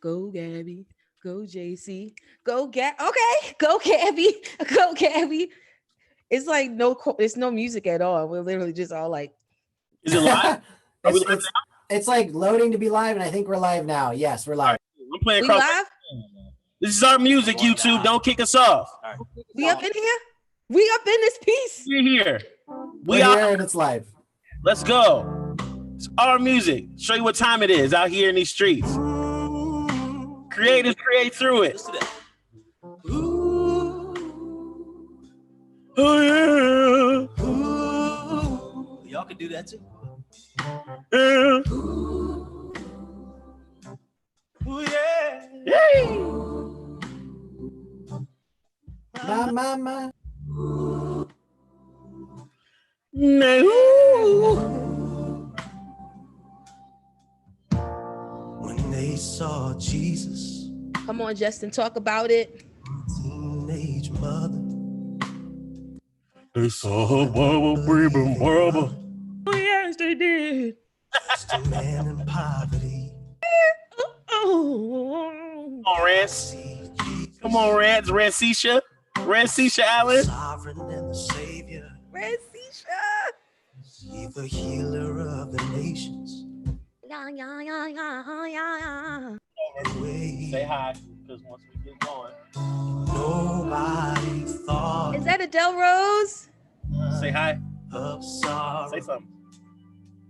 Go Gabby. Go JC. Go Gab. Okay. Go Gabby. Go Gabby. It's like it's no music at all. We're literally just all like. Is it live? It's like loading to be live, and I think we're live now. Yes, we're live. Right. I'm playing. We live? This is our music, YouTube. Don't kick us off. Right. We up in here? We up in this piece? We're here. We're here and it's live. Let's go. It's our music. Show you what time it is out here in these streets. Creators create through it. Oh yeah. Y'all can do that too. Yeah. Oh yeah. Yay. My. No. When they saw Jesus, Come on, Justin, talk about it. teenage mother, They saw a bubble, baby, bubble. Oh yes, they did. just a man in poverty. Oh. Come on, Rance. Come on, Rance. Rancesha. Rancesha Allen. Sovereign and the Savior. Rancesha. See the healer of the nations. Yeah. Say hi, because once we get going. Nobody thought Is that Adele Rose? Say hi. of sorrow Say something.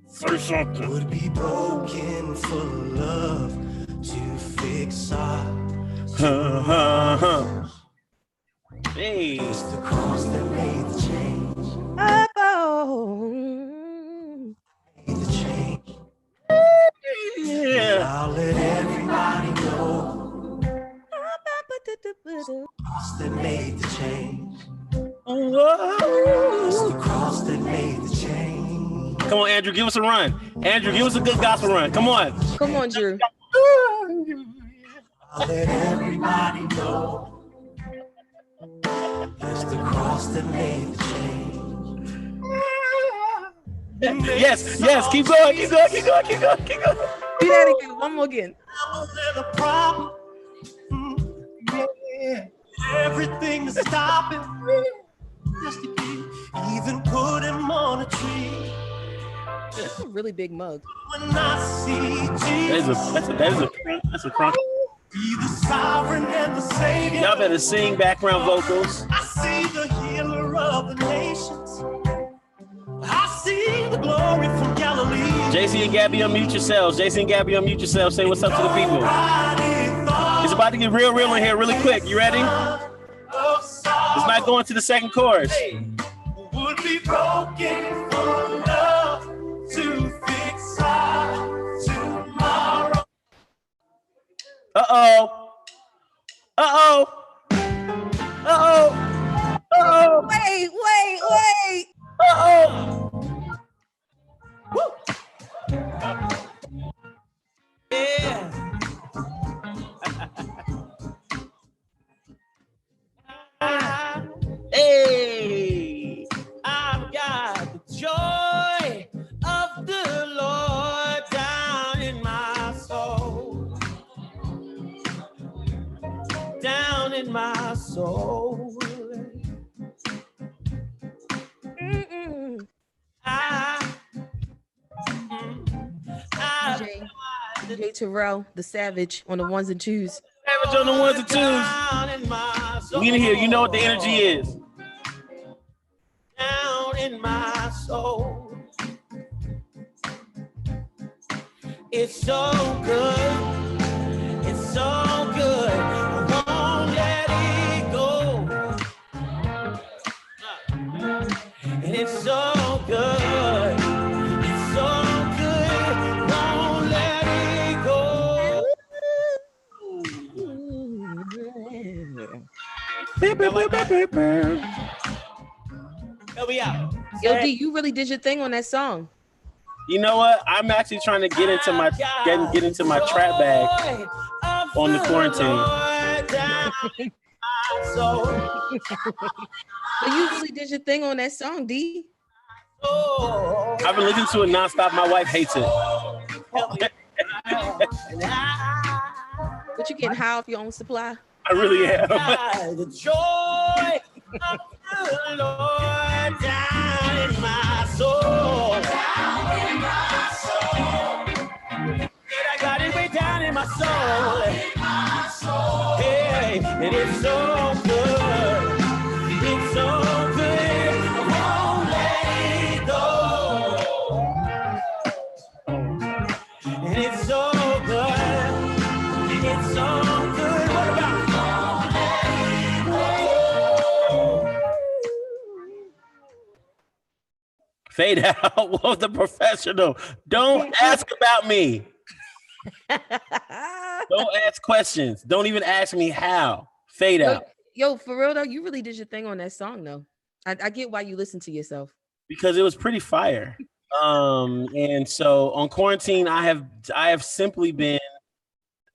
Say something. would be broken for love to fix our Hey. It's the cross that made the change. Oh. Made the change. Yeah. I'll let everybody know. Cross that made the change. It's the cross that made the change. Come on, Andrew, give us a run. Andrew, give us a good gospel run. Come on. Come on, Drew. I'll let everybody know. It's the cross that made the change. Yes, yes, keep going, keep going, keep going, keep going, keep going. Do that again. One more again. There's a problem. Yeah. Everything is stopping. Just to be, even put him on a tree. That's a really big mug. When I see Jesus, That's a crunk. be the sovereign and the Savior. Y'all better sing background vocals. I see the healer of the nations. I see the glory from Galilee. JC and Gabby, unmute yourselves. JC and Gabby, unmute yourselves. Say what's up to the people. It's about to get real in here really quick. You ready? It's not going to the second chorus. Would be broken for love to fix our tomorrow. Uh-oh. Uh-oh. Uh-oh. Uh-oh. Wait. Uh-oh. Woo. Yeah. Hey. I've got the joy of the Lord down in my soul. Down in my soul. DJ Terrell, the Savage, on the ones and twos. Savage on the ones and twos. We in here. You know what the energy is. Down in my soul. It's so good. It's so good. I won't let it go. And it's so good. It's so good. Won't let it go. Help me out. Yo, D, you really did your thing on that song. You know what? I'm actually trying to get into my get into my trap bag on the quarantine. But you really did your thing on that song, D. I've been listening to it nonstop. My wife hates it. But you getting high off your own supply? I really am. The joy of the Lord down in my soul. And I got it way down in my soul. Hey, and it's so good. It's so good. I won't let it go. And it's so good. It's so good. What about Fade out. Whoa, the professional. Don't ask about me. Don't ask questions. Don't even ask me how. Fade out. Yo, for real though, you really did your thing on that song though. I get why you listen to yourself. Because it was pretty fire. And so on quarantine, I have simply been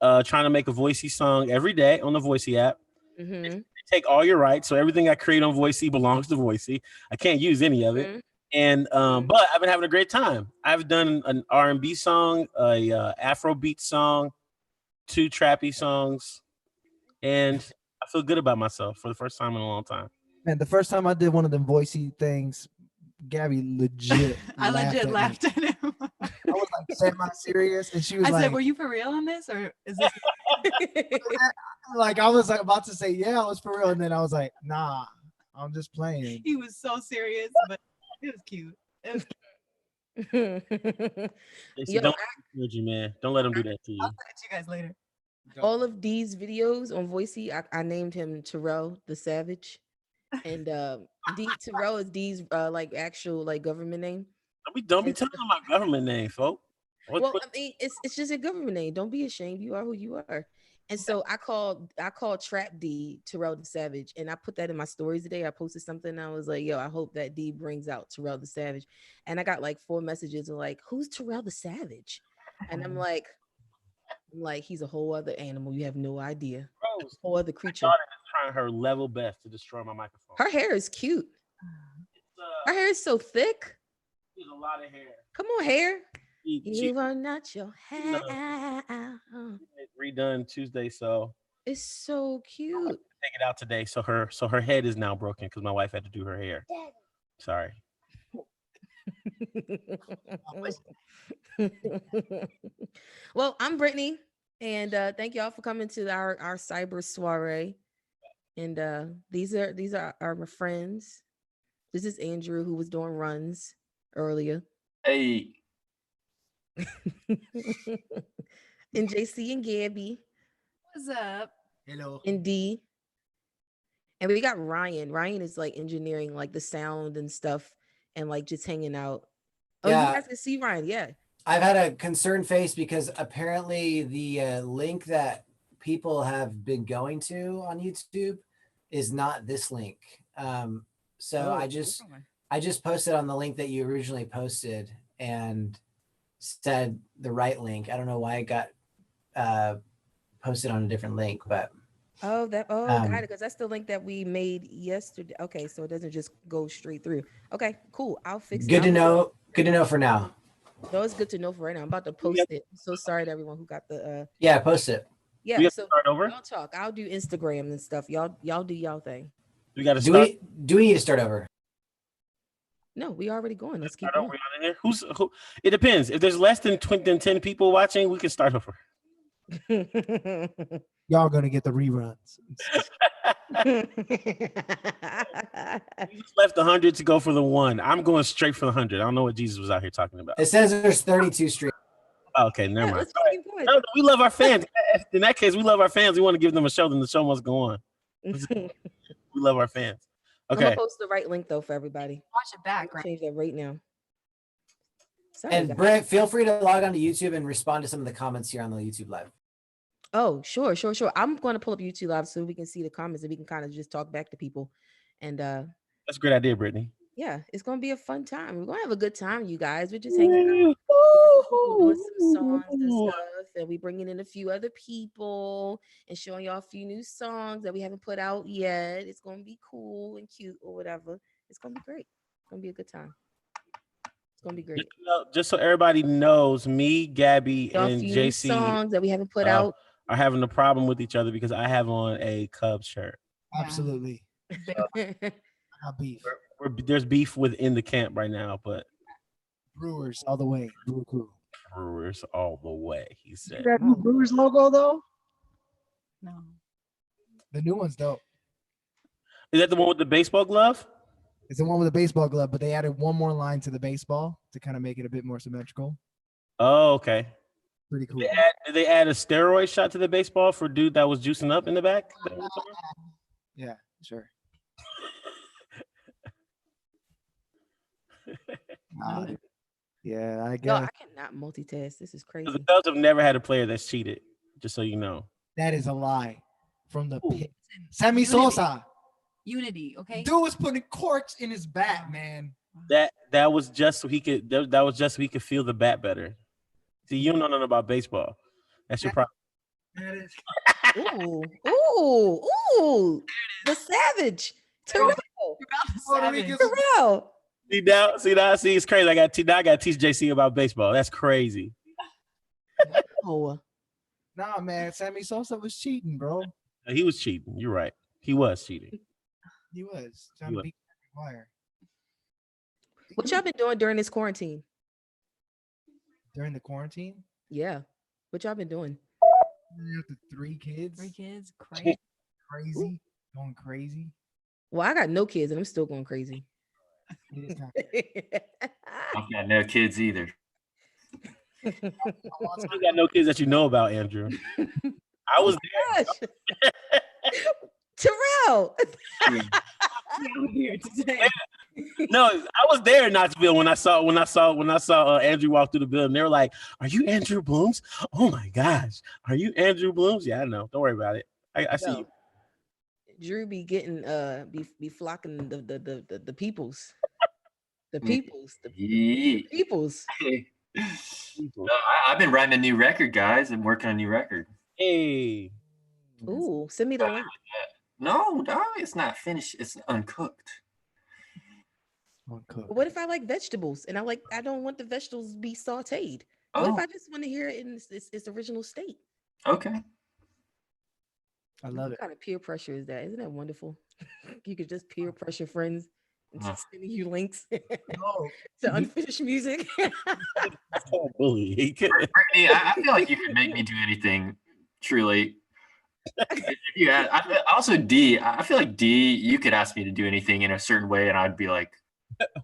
trying to make a Voicey song every day on the Voicey app. Mm-hmm. Take all your rights, so everything I create on Voicey belongs to Voicey. I can't use any of it. And but I've been having a great time. I've done an R&B song, a Afrobeat song, 2 trappy songs, and I feel good about myself for the first time in a long time. And the first time I did one of them Voicey things, Gabby legit I legit laughed at him. I was like semi-serious, and she was I like, said, "Were you for real on this, or is this?" like I was like about to say, yeah, I was for real, and then I was like, nah, I'm just playing. He was so serious, but it was cute. It was Yo, Don't encourage you, man. Don't let him do that to you. I'll send it to you guys later. all of these videos on Voicey, I named him Terrell the Savage, and Terrell is D's like actual like government name. Don't be telling my government name, folks. Well, I mean, it's just a government name. Don't be ashamed. You are who you are. And so I called Trap D Terrell the Savage, and I put that in my stories today. I posted something, and I was like, "Yo, I hope that D brings out Terrell the Savage." And I got like 4 messages of like, "Who's Terrell the Savage?" And I'm like, he's a whole other animal. You have no idea. Rose, Whole other creature. my daughter is trying her level best to destroy my microphone. Her hair is cute. Her hair is so thick. There's a lot of hair. Come on, hair. She You are not your hair. redone Tuesday, so It's so cute. take it out today. So her head is now broken because my wife had to do her hair. Sorry. Well, I'm Brittany, and thank y'all for coming to our cyber soiree. And these are our friends. This is Andrew, who was doing runs earlier. Hey, And JC and Gabby What's up? Hello. and D. And we got Ryan. Ryan is like engineering like the sound and stuff and like just hanging out. Oh, Yeah. you guys can see Ryan. Yeah. I've had a concerned face because apparently the link that people have been going to on YouTube is not this link. So I just posted on the link that you originally posted and said the right link. I don't know why it got posted on a different link, but got it, because that's the link that we made yesterday. Okay, so it doesn't just go straight through. Okay, cool. I'll fix it. good to know. Good to know for now. No, it's good to know for right now. I'm about to post it. I'm so sorry to everyone who got the Yeah, post it. We yeah. have So to start over. y'all talk. I'll do Instagram and stuff. Y'all do y'all thing. We got to Do start. we need to start over? No, we already going. Let's keep Start over. going. We out of here? Who? It depends. If there's less than 10 people watching, we can start over. Y'all gonna get the reruns. We just left 100 to go for the 1. I'm going straight for the 100. I don't know what Jesus was out here talking about. It says there's 32 streams. Okay, never mind. Let's All just right. keep going. No, we love our fans. In that case, we love our fans. We want to give them a show, then the show must go on. We love our fans. I'm Okay. gonna post the right link though for everybody. Watch it back, I'll right? change that right now. Sorry, And guys. Brent, feel free to log on to YouTube and respond to some of the comments here on the YouTube live. Oh, sure. I'm going to pull up YouTube Live so we can see the comments and we can kind of just talk back to people. And That's a great idea, Brittany. yeah, it's going to be a fun time. We're going to have a good time, you guys. We're just hanging out, doing some songs and stuff, and we bringing in a few other people and showing y'all a few new songs that we haven't put out yet. It's going to be cool and cute or whatever. It's going to be great. It's going to be a good time. It's going to be great. Just so everybody knows, me, Gabby, Y'all a and few new JC songs that we haven't put out. are having a problem with each other because I have on a Cubs shirt. Yeah. Absolutely. I got beef. There's beef within the camp right now, but Brewers all the way. Brew crew. Brewers all the way, he See said. that new Brewers logo though? No. The new one's dope. Is that the one with the baseball glove? It's the one with the baseball glove, but they added one more line to the baseball to kind of make it a bit more symmetrical. Oh, okay. Pretty cool. Did they add a steroid shot to the baseball for dude that was juicing up in the back? Yeah, sure. Yeah, I Yo, guess I cannot multitask. This is crazy. The Cubs have never had a player that's cheated, just so you know. that is a lie from the pit. Listen, Sammy unity. Sosa. Unity, okay? Dude was putting corks in his bat, man. That was just so he could that was just so he could feel the bat better. See, you don't know nothing about baseball. That's your problem. That is Ooh, the savage. Terrell. Puerto Rican. Terrell. See, it's crazy. I got to teach JC about baseball. That's crazy. Oh, Nah, man. Sammy Sosa was cheating, bro. He was cheating. You're right. He was cheating. He was trying to beat McGuire. what y'all been doing during this quarantine? During the quarantine? Yeah, what y'all been doing? After 3 kids. 3 kids, crazy. Crazy. Going crazy. Well, I got no kids and I'm still going crazy. It is kinda- I've got no kids either. You got no kids that you know about, Andrew. I was there. Gosh. Terrell. Here today. No, I was there in Knoxville when I saw Andrew walk through the building. They were like, "Are you Andrew Blooms? Oh my gosh, are you Andrew Blooms?" Yeah, I know. Don't worry about it. I see you. Drew be getting be flocking the peoples. The peoples. The Yeah. peoples. No, I've been writing a new record, guys. I'm working on a new record. Hey, Ooh, send me the link. No, it's not finished. It's uncooked. Uncooked. What if I like vegetables and I don't want the vegetables to be sauteed? What if Oh, I just want to hear it in its original state? okay. I love it. What kind of peer pressure is that? Isn't that wonderful? You could just peer pressure friends into sending you links No, to unfinished music. bully. He could. Brittany, I feel like you could make me do anything. Truly. Also D. I feel like D. You could ask me to do anything in a certain way, and I'd be like,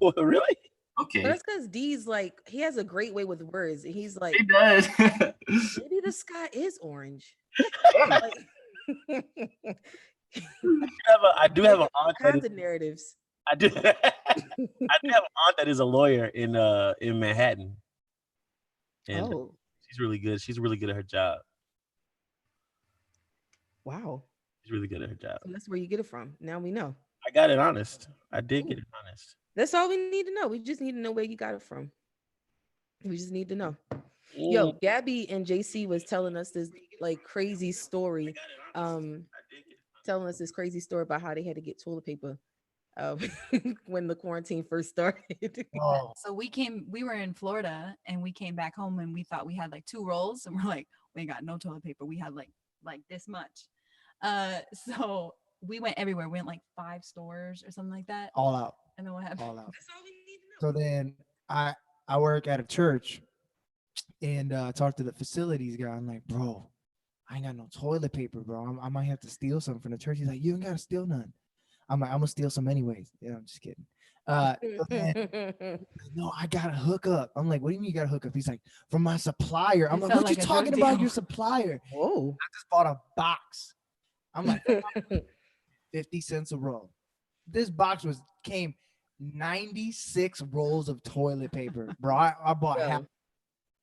Well, really? okay. But that's because D's like he has a great way with words, and he's like, He does. maybe the sky is orange. Like, I do have an aunt that kinds of narratives. I do have an aunt that is a lawyer in Manhattan. And Oh, she's really good. She's really good at her job. wow. She's really good at her job. So that's where you get it from. Now we know. I got it honest. I did get it honest. That's all we need to know. We just need to know where you got it from. We just need to know. Yo, Gabby and JC was telling us this like crazy story. Telling us this crazy story about how they had to get toilet paper when the quarantine first started. oh, So we were in Florida and we came back home and we thought we had like 2 rolls and we're like, we ain't got no toilet paper. We had like this much. So we went everywhere. We went like 5 stores or something like that. all out. And then what happened? All out. That's all we need to know. So then I work at a church and talked to the facilities guy. I'm like, bro, I ain't got no toilet paper, bro. I might have to steal some from the church. He's like, you ain't gotta steal none. I'm like, I'm gonna steal some anyways. Yeah, I'm just kidding. So then, no, I gotta hook up. I'm like, what do you mean you gotta hook up? He's like, from my supplier. I'm It like, felt what you like a talking drug about? deal. Your supplier? Whoa. I just bought a box. I'm like, 50 cents a roll. This box came 96 rolls of toilet paper, bro. I bought Yo, half.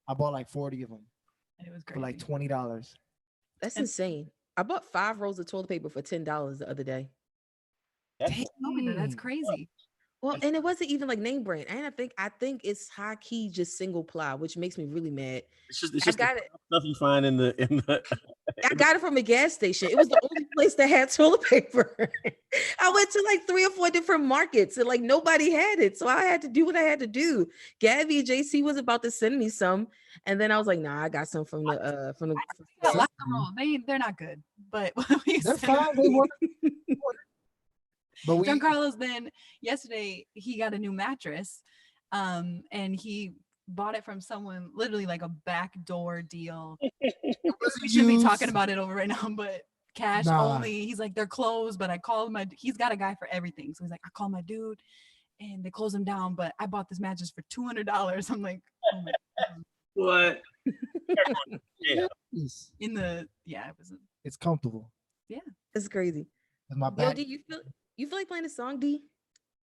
I bought like 40 of them It was for crazy. like $20. that's insane. I bought 5 rolls of toilet paper for $10 the other day. That's Dang. crazy. Well, and it wasn't even like name brand. And I think it's high key just single ply, which makes me really mad. It's just I got the it. stuff you find in the I got it from a gas station. It was the only place that had toilet paper. I went to like 3 or 4 different markets and like nobody had it. So I had to do what I had to do. Gabby and JC was about to send me some. And then I was like, nah, I got some from the I like the roll. They're not good, but They're fine. They work. But Giancarlo's then yesterday he got a new mattress, and he bought it from someone literally like a backdoor deal. We should be talking about it over right now, but cash only. He's like, they're closed, but I called he's got a guy for everything. So he's like, I called my dude and they closed him down, but I bought this mattress for $200. I'm like, oh my God. What? Yeah. It's comfortable. Yeah. It's crazy. My back. Yo, D, you feel like playing a song, D?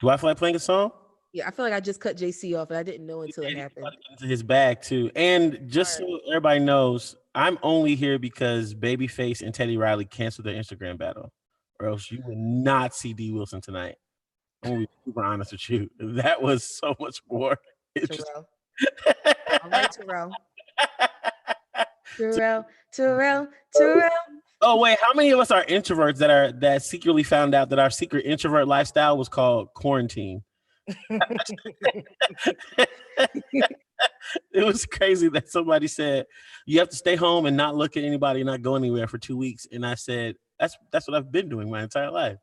Do I feel like playing a song? Yeah, I feel like I just cut JC off and I didn't know until it happened. Into his bag too. And just so everybody knows, I'm only here because Babyface and Teddy Riley canceled their Instagram battle, or else you would not see D Wilson tonight. I'm gonna be super honest with you. That was so much more. Terrell. All right, Terrell. Oh wait, how many of us are introverts that secretly found out that our secret introvert lifestyle was called quarantine? It was crazy that somebody said you have to stay home and not look at anybody, not go anywhere for 2 weeks, and I said that's what I've been doing my entire life.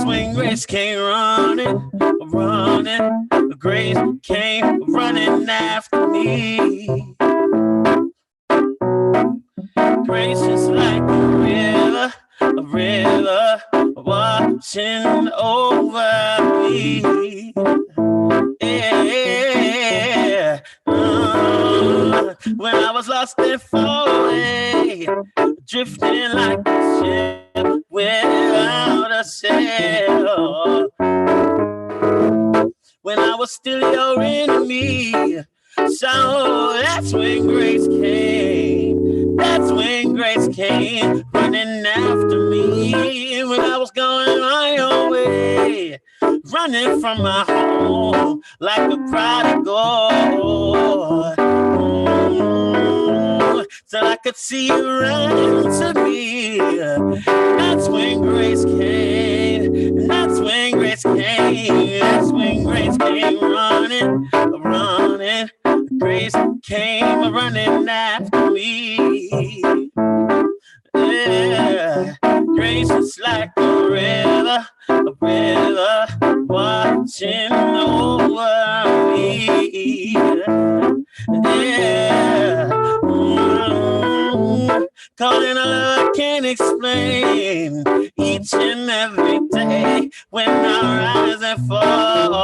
Swing Grace came running, Grace came running after me. Grace is like a river washing over me. Yeah. When I was lost and far away, drifting like a ship without a sail. When I was still your enemy, so that's when Grace came. That's when Grace came running after me. When I was going my own way, running from my home like a prodigal. Till I could see you run to me. That's when Grace came. That's when Grace came. That's when Grace came running. Grace came running after me. Yeah. Grace is like a river watching over me. Yeah. Calling a love I can't explain. Each and every day when I rise and fall.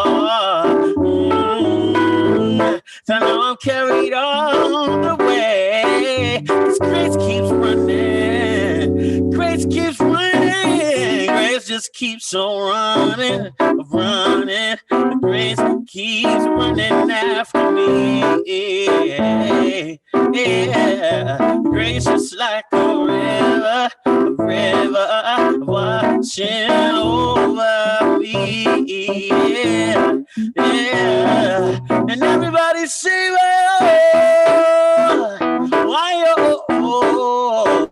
So now I'm carried on the way. 'Cause Grace keeps running. Grace keeps running. Grace just keeps on running. Grace keeps running after me. Yeah. Grace is like a river watching over me. Yeah. And everybody say, why oh,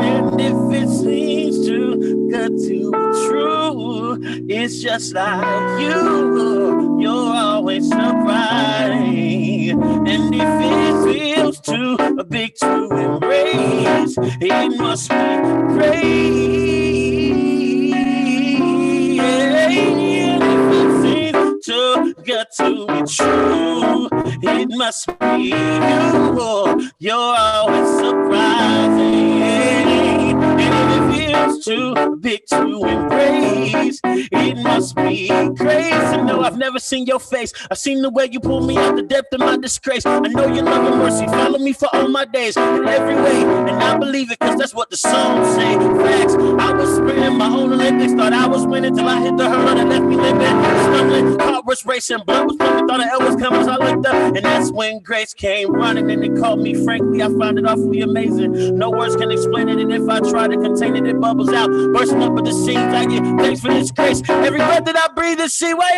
and if it seems too good to be true, it's just like you're always surprised. And if it feels too big to embrace, it must be great. And if it seems too good to to be true. It must be you. You're always surprising. And if it feels too big to embrace, it must be crazy. No, I've never seen your face. I've seen the way you pull me out the depth of my disgrace. I know your love and mercy follow me for all my days in every way. And I believe it because that's what the songs say. Facts. I was spinning my own Olympics. Thought I was winning till I hit the hurdle that left me limping. Stumbling, heart was racing, blood was pumping. Thought the hell was coming, so I looked up. And that's when grace came running and it called me. Frankly, I found it awfully amazing. No words can explain it. And if I try to contain it, it bubbles out. Bursting up at the seams. I get thanks for this grace. Every breath that I breathe is see why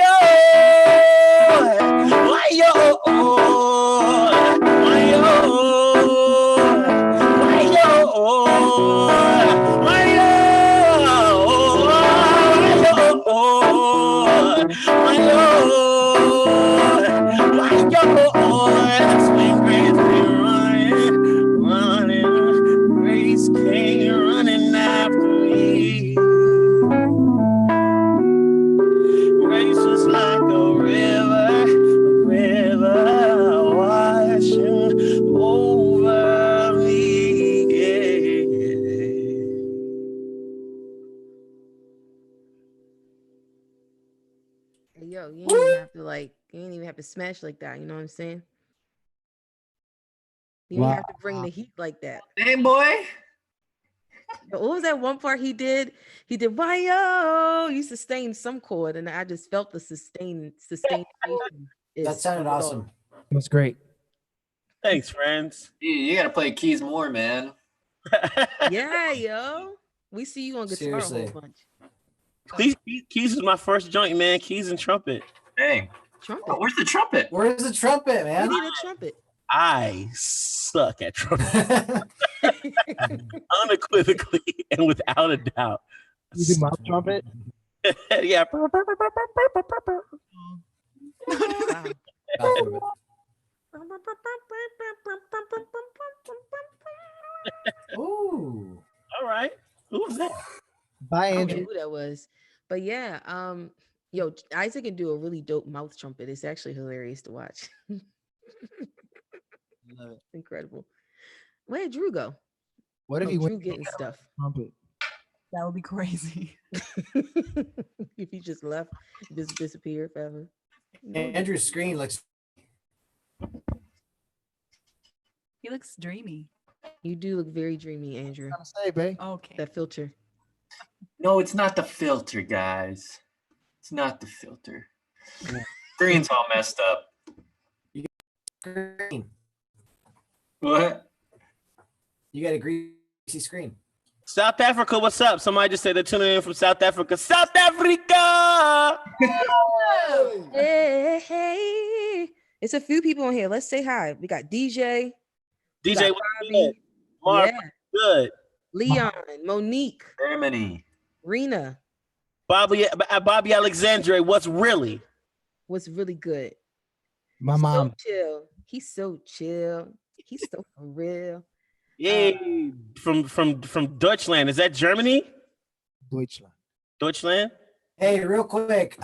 Grace came running after me. Grace was like a river washing over me. Yeah. Yo, you ain't even have to you ain't even have to smash like that. You know what I'm saying? You didn't have to bring the heat like that. Hey, boy. But what was that one part he did? He did why yo. He sustained some chord, and I just felt the sustained. That sounded awesome. It was great. Thanks, friends. You got to play keys more, man. Yeah, yo. We see you on guitar Seriously. a whole bunch. Keys is my first joint, man. Keys and trumpet. Dang. Trumpet. Oh, where's the trumpet? Where's the trumpet, We man? need a trumpet. I suck at trumpet. Unequivocally and without a doubt. You do mouth trumpet? Yeah. Ooh. All right. Who was that? Bye, I don't know Andrew. who that was. But yeah, yo, Isaac can do a really dope mouth trumpet. It's actually hilarious to watch. Love it. Incredible. Where'd Drew go? What if Oh, you Drew went getting stuff. trumpet? That would be crazy. If he just left, just disappeared forever. Andrew's screen looks. He looks dreamy. You do look very dreamy, Andrew. I'm say, babe. Okay. That filter. No, it's not the filter, guys. It's not the filter. Screen's all messed up. Screen. What? You got a greasy screen. South Africa, what's up? Somebody just said they're tuning in from South Africa. South Africa! Hey, hey. It's a few people in here. Let's say hi. We got DJ. we DJ, got what's Bobby. good? Mark, Yeah. good. Leon, Monique, Germany. Rena. Bobby Alexandre, what's really? Was really good. My mom. So chill. He's so chill. He's so for real. Yay. From Deutschland. Is that Germany? Deutschland. Deutschland? Hey, real quick.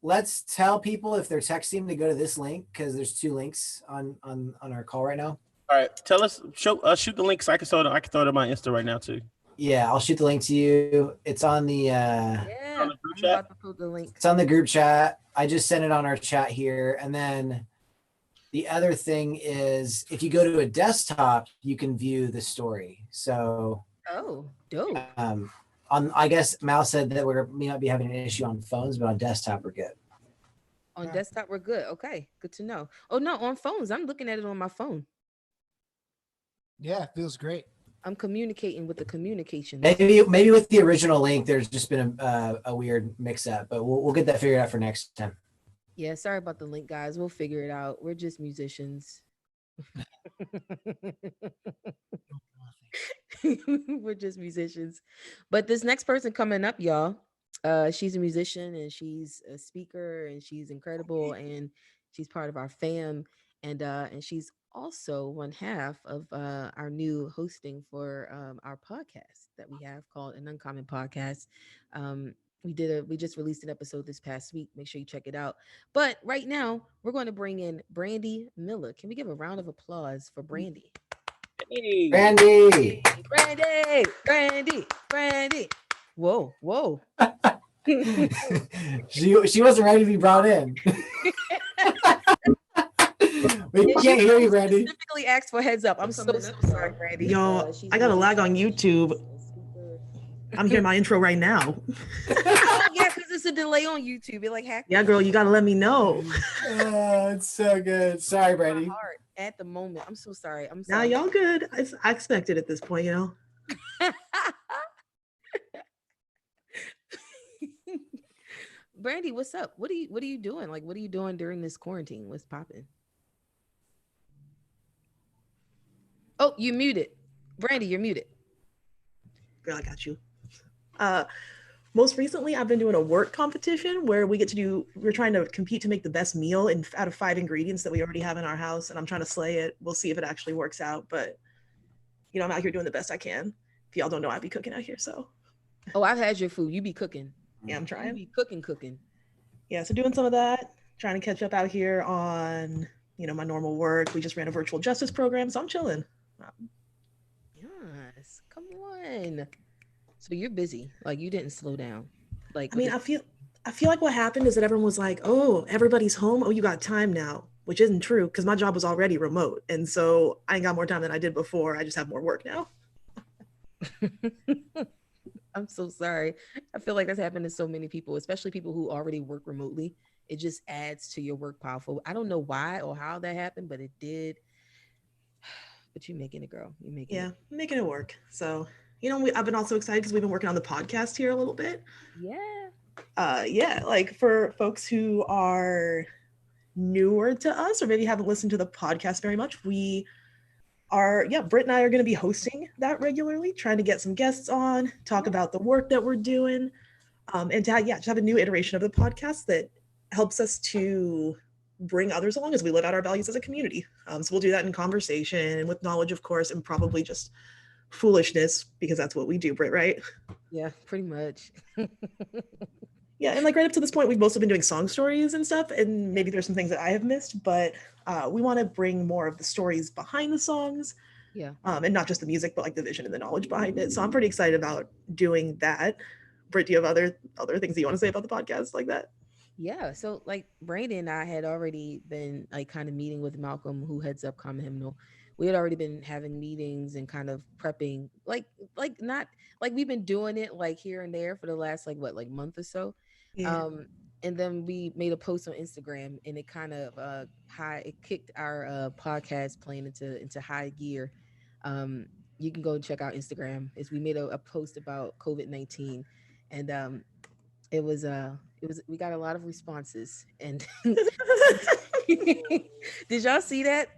Let's tell people if they're texting to go to this link because there's 2 links on our call right now. All right. Tell us, shoot the link so I can throw it on my Insta right now too. Yeah, I'll shoot the link to you. It's on the Yeah. On the group I'm chat? about to put the link. it's on the group chat. I just sent it on our chat here. And then the other thing is if you go to a desktop, you can view the story. So Oh, dope. I guess Mal said that we might be having an issue on phones, but on desktop we're good. On desktop, we're good. Okay, good to know. Oh no, on phones. I'm looking at it on my phone. Yeah, it feels great. I'm communicating with the communication. Maybe with the original link, there's just been a weird mix up, but we'll get that figured out for next time. Yeah, sorry about the link, guys. We'll figure it out. We're just musicians. We're just musicians. But this next person coming up, y'all, she's a musician and she's a speaker and she's incredible and she's part of our fam and she's also one half of our new hosting for our podcast that we have called An Uncommon Podcast. we just released an episode this past week. Make sure you check it out. But right now, we're going to bring in Brandy Miller. Can we give a round of applause for Brandy? Hey. Randy. Brandy. Whoa. She wasn't ready to be brought in. We can't hear you, Randy. Specifically asked for heads up. I'm so sorry, Brandy. Yo, I got a lag on YouTube. I'm hearing my intro right now. Oh yeah, because it's a delay on YouTube. It like hacked. Yeah, girl, you gotta let me know. Oh, it's so good. Sorry, Brandy. Hard at the moment. I'm so sorry. I'm Nah, sorry. y'all good. I expected at this point, you know. Brandy, what's up? What are you doing? Like, what are you doing during this quarantine? What's popping? Oh, you muted. Brandy, you're muted. Girl, I got you. Most recently, I've been doing a work competition where we're trying to compete to make the best meal out of 5 ingredients that we already have in our house, and I'm trying to slay it. We'll see if it actually works out, but you know, I'm out here doing the best I can. If y'all don't know, I be cooking out here, so. Oh, I've had your food. You be cooking. Yeah, I'm You trying. be cooking. Yeah, so doing some of that, trying to catch up out here on, you know, my normal work. We just ran a virtual justice program, so I'm chilling. Yes, come on. So you're busy. Like you didn't slow down. Like I mean, I feel like what happened is that everyone was like, "Oh, everybody's home. Oh, you got time now," which isn't true because my job was already remote, and so I ain't got more time than I did before. I just have more work now. I'm so sorry. I feel like that's happened to so many people, especially people who already work remotely. It just adds to your work powerful. I don't know why or how that happened, but it did. But you're making it, girl. You're making Yeah, it. making it work. So, you know, I've been also excited because we've been working on the podcast here a little bit. Yeah. Like for folks who are newer to us or maybe haven't listened to the podcast very much, Britt and I are going to be hosting that regularly, trying to get some guests on, talk about the work that we're doing, and to have a new iteration of the podcast that helps us to bring others along as we live out our values as a community. So we'll do that in conversation and with knowledge, of course, and probably just foolishness because that's what we do, Britt, right? Yeah, pretty much. Yeah, and like right up to this point, we've mostly been doing song stories and stuff, and maybe there's some things that I have missed, but we want to bring more of the stories behind the songs, Yeah. and not just the music, but like the vision and the knowledge behind it. So I'm pretty excited about doing that. Britt, do you have other things that you want to say about the podcast like that? Yeah. So like Brandon and I had already been like kind of meeting with Malcolm, who heads up Common Hymnal. We had already been having meetings and kind of prepping, like not like we've been doing it like here and there for the last like month or so. Yeah. And then we made a post on Instagram and it kind of it kicked our podcast playing into high gear. You can go and check out Instagram. Is we made a post about COVID-19 and we got a lot of responses and did y'all see that?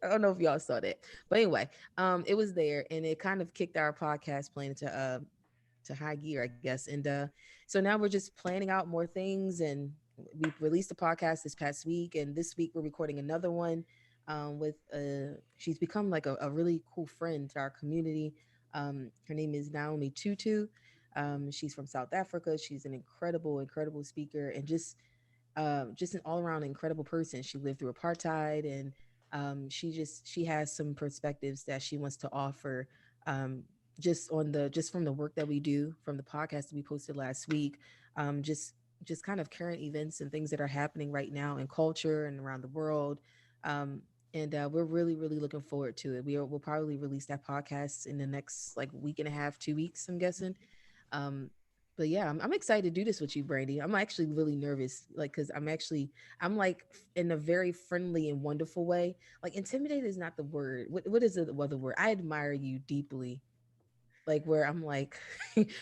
I don't know if y'all saw that, but anyway, it was there and it kind of kicked our podcast playing into to high gear, I guess. And so now we're just planning out more things and we released the podcast this past week and this week we're recording another one with she's become like a really cool friend to our community. Her name is Naomi Tutu. She's from South Africa. She's an incredible speaker and just an all-around incredible person. She lived through apartheid and she has some perspectives that she wants to offer just from the work that we do, from the podcast that we posted last week, just kind of current events and things that are happening right now in culture and around the world. And we're really looking forward to it. We'll probably release that podcast in the next like week and a half, 2 weeks, I'm guessing. But yeah, I'm excited to do this with you, Brandy. I'm actually really nervous, like, cause I'm like in a very friendly and wonderful way. Like intimidated is not the word. What is the other word? I admire you deeply. Like where I'm like,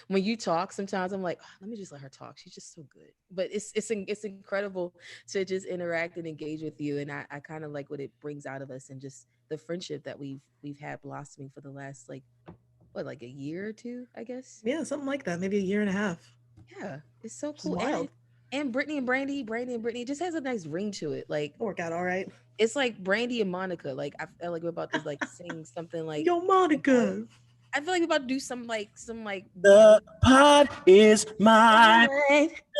when you talk, sometimes I'm like, oh, let me just let her talk. She's just so good. But it's incredible to just interact and engage with you, and I kind of like what it brings out of us, and just the friendship that we've had blossoming for the last like a year or two, I guess. Yeah, something like that. Maybe a year and a half. Yeah, it's so Which is cool. wild. And Brittany and Brandy and Brittany, it just has a nice ring to it. Like It'll work out all right. it's like Brandy and Monica. Like I felt like we're about to like sing something like Yo, Monica. I feel like we're about to do some The pot is mine.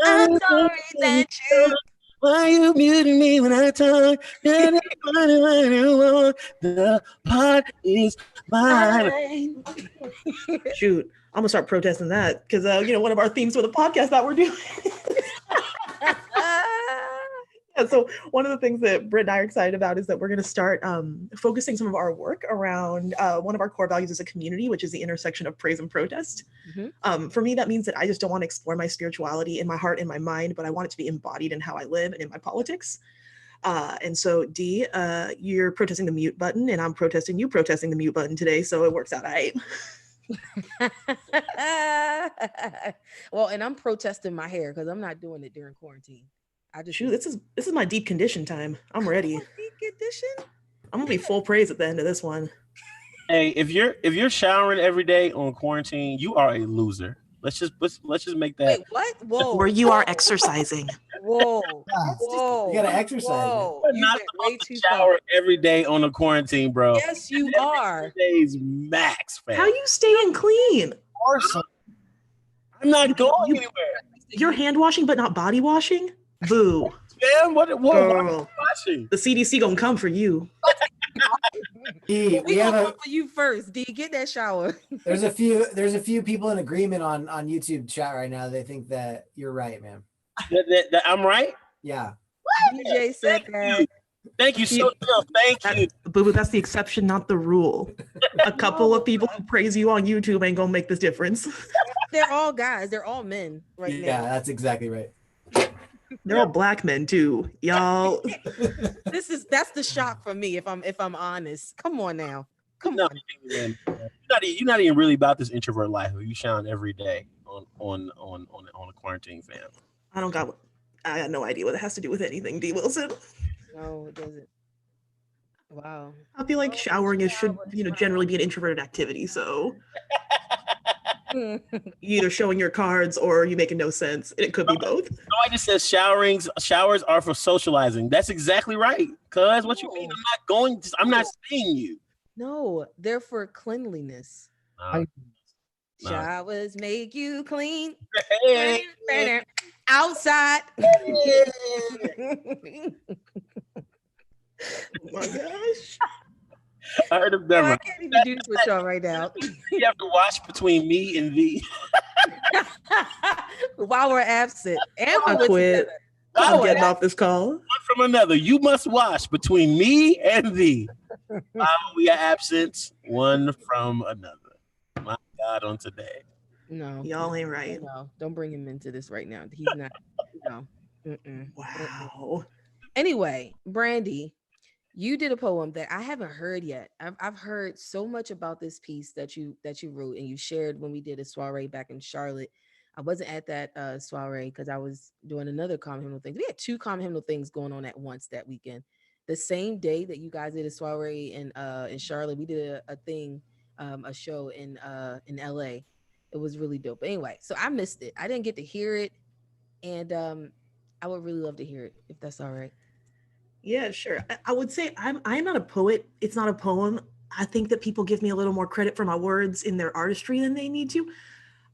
I'm sorry that you. Why you muting me when I talk? The pot is mine. Shoot, I'm gonna start protesting that because one of our themes for the podcast that we're doing. Yeah, so one of the things that Britt and I are excited about is that we're going to start focusing some of our work around one of our core values as a community, which is the intersection of praise and protest. For me, that means that I just don't want to explore my spirituality in my heart and my mind, but I want it to be embodied in how I live and in my politics. And so, Dee, you're protesting the mute button, and I'm protesting you protesting the mute button today, so it works out all right. Well, and I'm protesting my hair because I'm not doing it during quarantine. Shoot, this is my deep condition time. I'm ready. Deep condition? I'm gonna be full praise at the end of this one. Hey, if you're showering every day on quarantine, you are a loser. Let's just make that. Wait, what? Whoa. Or you are exercising. Whoa. Whoa. You gotta exercise. Whoa. You're not supposed to shower every day on a quarantine, bro. Yes, you are. Days max, fam. How you staying clean? I'm not going anywhere. You're hand washing, but not body washing. Boo. Man, what Girl, watching? the CDC gonna come for you. We gonna come for you first, D. Get that shower. There's a few people in agreement on YouTube chat right now. They think that you're right, man. That I'm right? Yeah. DJ said that. Thank you so much. Thank you. Boo boo, that's the exception, not the rule. A couple of people who praise you on YouTube ain't gonna make this difference. They're all guys. They're all men right now. Yeah, that's exactly right. They're all black men too, y'all. That's the shock for me if I'm honest. Come on now. Come on. You're not even really about this introvert life. You shine every day on a quarantine, fam. I got no idea what it has to do with anything, D. Wilson. No, it doesn't. Wow. I feel like showering should generally be an introverted activity, so you either showing your cards or you making no sense. It could be both. No, I just said showers are for socializing. That's exactly right. Cuz what you mean? I'm not seeing you. No, they're for cleanliness. Showers make you clean. Outside. Oh my gosh. I heard of them. I can't even do this with y'all right now. You have to watch between me and thee. While we're absent. And I quit. I'm getting off this call. One from another. You must watch between me and thee. While we are absent, one from another. My God, on today. No. Y'all ain't right. No, don't bring him into this right now. He's not. No. Wow. Anyway, Brandy, you did a poem that I haven't heard yet. I've heard so much about this piece that you wrote and you shared when we did a soiree back in Charlotte. I wasn't at that soiree because I was doing another common hymnal thing. We had two common hymnal things going on at once that weekend. The same day that you guys did a soiree in Charlotte, we did a thing, a show in LA. It was really dope. But anyway, so I missed it. I didn't get to hear it, and I would really love to hear it if that's all right. Yeah, sure. I would say I'm not a poet. It's not a poem. I think that people give me a little more credit for my words in their artistry than they need to.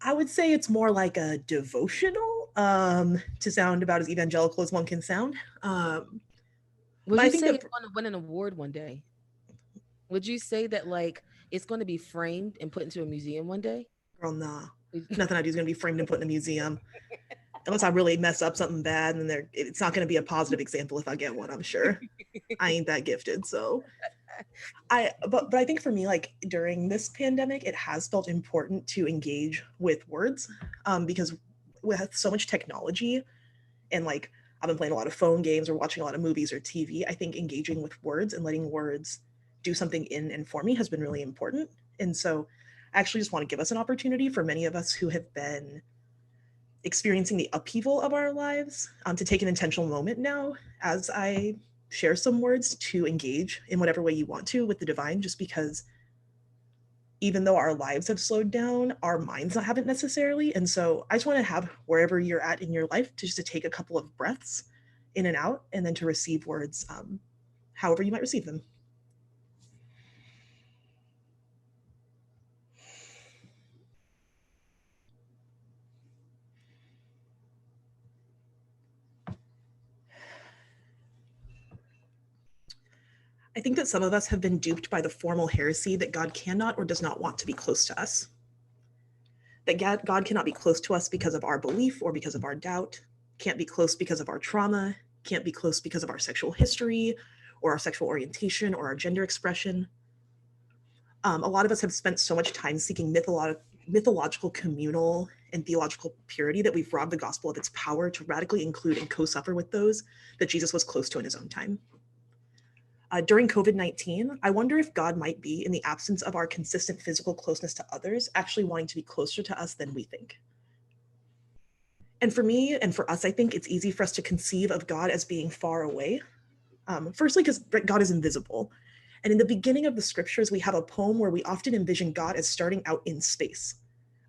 I would say it's more like a devotional, to sound about as evangelical as one can sound. Would you say it's going to win an award one day? Would you say that like it's going to be framed and put into a museum one day? Girl, nah. Nothing I do is going to be framed and put in a museum. Unless I really mess up something bad, and then it's not going to be a positive example if I get one, I'm sure. I ain't that gifted. So but I think for me, like during this pandemic, it has felt important to engage with words, because with so much technology and like I've been playing a lot of phone games or watching a lot of movies or TV, I think engaging with words and letting words do something in and for me has been really important. And so I actually just want to give us an opportunity for many of us who have been experiencing the upheaval of our lives, to take an intentional moment now as I share some words to engage in whatever way you want to with the divine, just because even though our lives have slowed down, our minds haven't necessarily. And so I just want to have wherever you're at in your life to take a couple of breaths in and out, and then to receive words however you might receive them. I think that some of us have been duped by the formal heresy that God cannot or does not want to be close to us. That God cannot be close to us because of our belief or because of our doubt, can't be close because of our trauma, can't be close because of our sexual history or our sexual orientation or our gender expression. A lot of us have spent so much time seeking mythological, communal, and theological purity that we've robbed the gospel of its power to radically include and co-suffer with those that Jesus was close to in his own time. During COVID-19, I wonder if God might be, in the absence of our consistent physical closeness to others, actually wanting to be closer to us than we think. And for me and for us, I think it's easy for us to conceive of God as being far away. Firstly, because God is invisible. And in the beginning of the scriptures, we have a poem where we often envision God as starting out in space.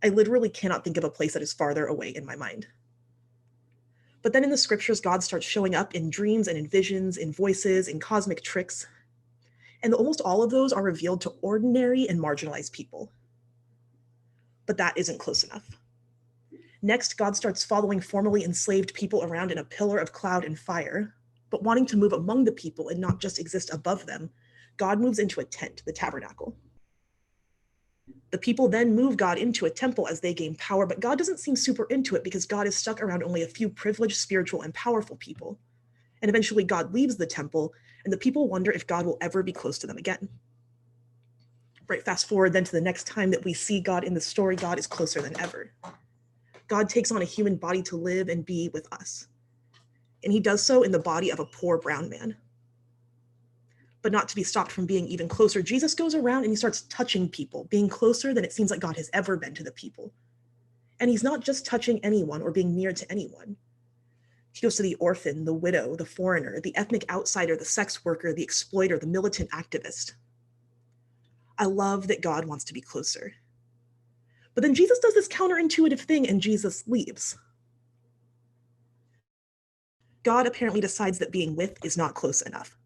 I literally cannot think of a place that is farther away in my mind. But then in the scriptures, God starts showing up in dreams and in visions, in voices, in cosmic tricks. And almost all of those are revealed to ordinary and marginalized people. But that isn't close enough. Next, God starts following formerly enslaved people around in a pillar of cloud and fire, but wanting to move among the people and not just exist above them, God moves into a tent, the tabernacle. The people then move God into a temple as they gain power, but God doesn't seem super into it because God is stuck around only a few privileged, spiritual, and powerful people. And eventually God leaves the temple, and the people wonder if God will ever be close to them again. Right, fast forward then to the next time that we see God in the story, God is closer than ever. God takes on a human body to live and be with us. And he does so in the body of a poor brown man. But not to be stopped from being even closer, Jesus goes around and he starts touching people, being closer than it seems like God has ever been to the people. And he's not just touching anyone or being near to anyone. He goes to the orphan, the widow, the foreigner, the ethnic outsider, the sex worker, the exploiter, the militant activist. I love that God wants to be closer. But then Jesus does this counterintuitive thing and Jesus leaves. God apparently decides that being with is not close enough.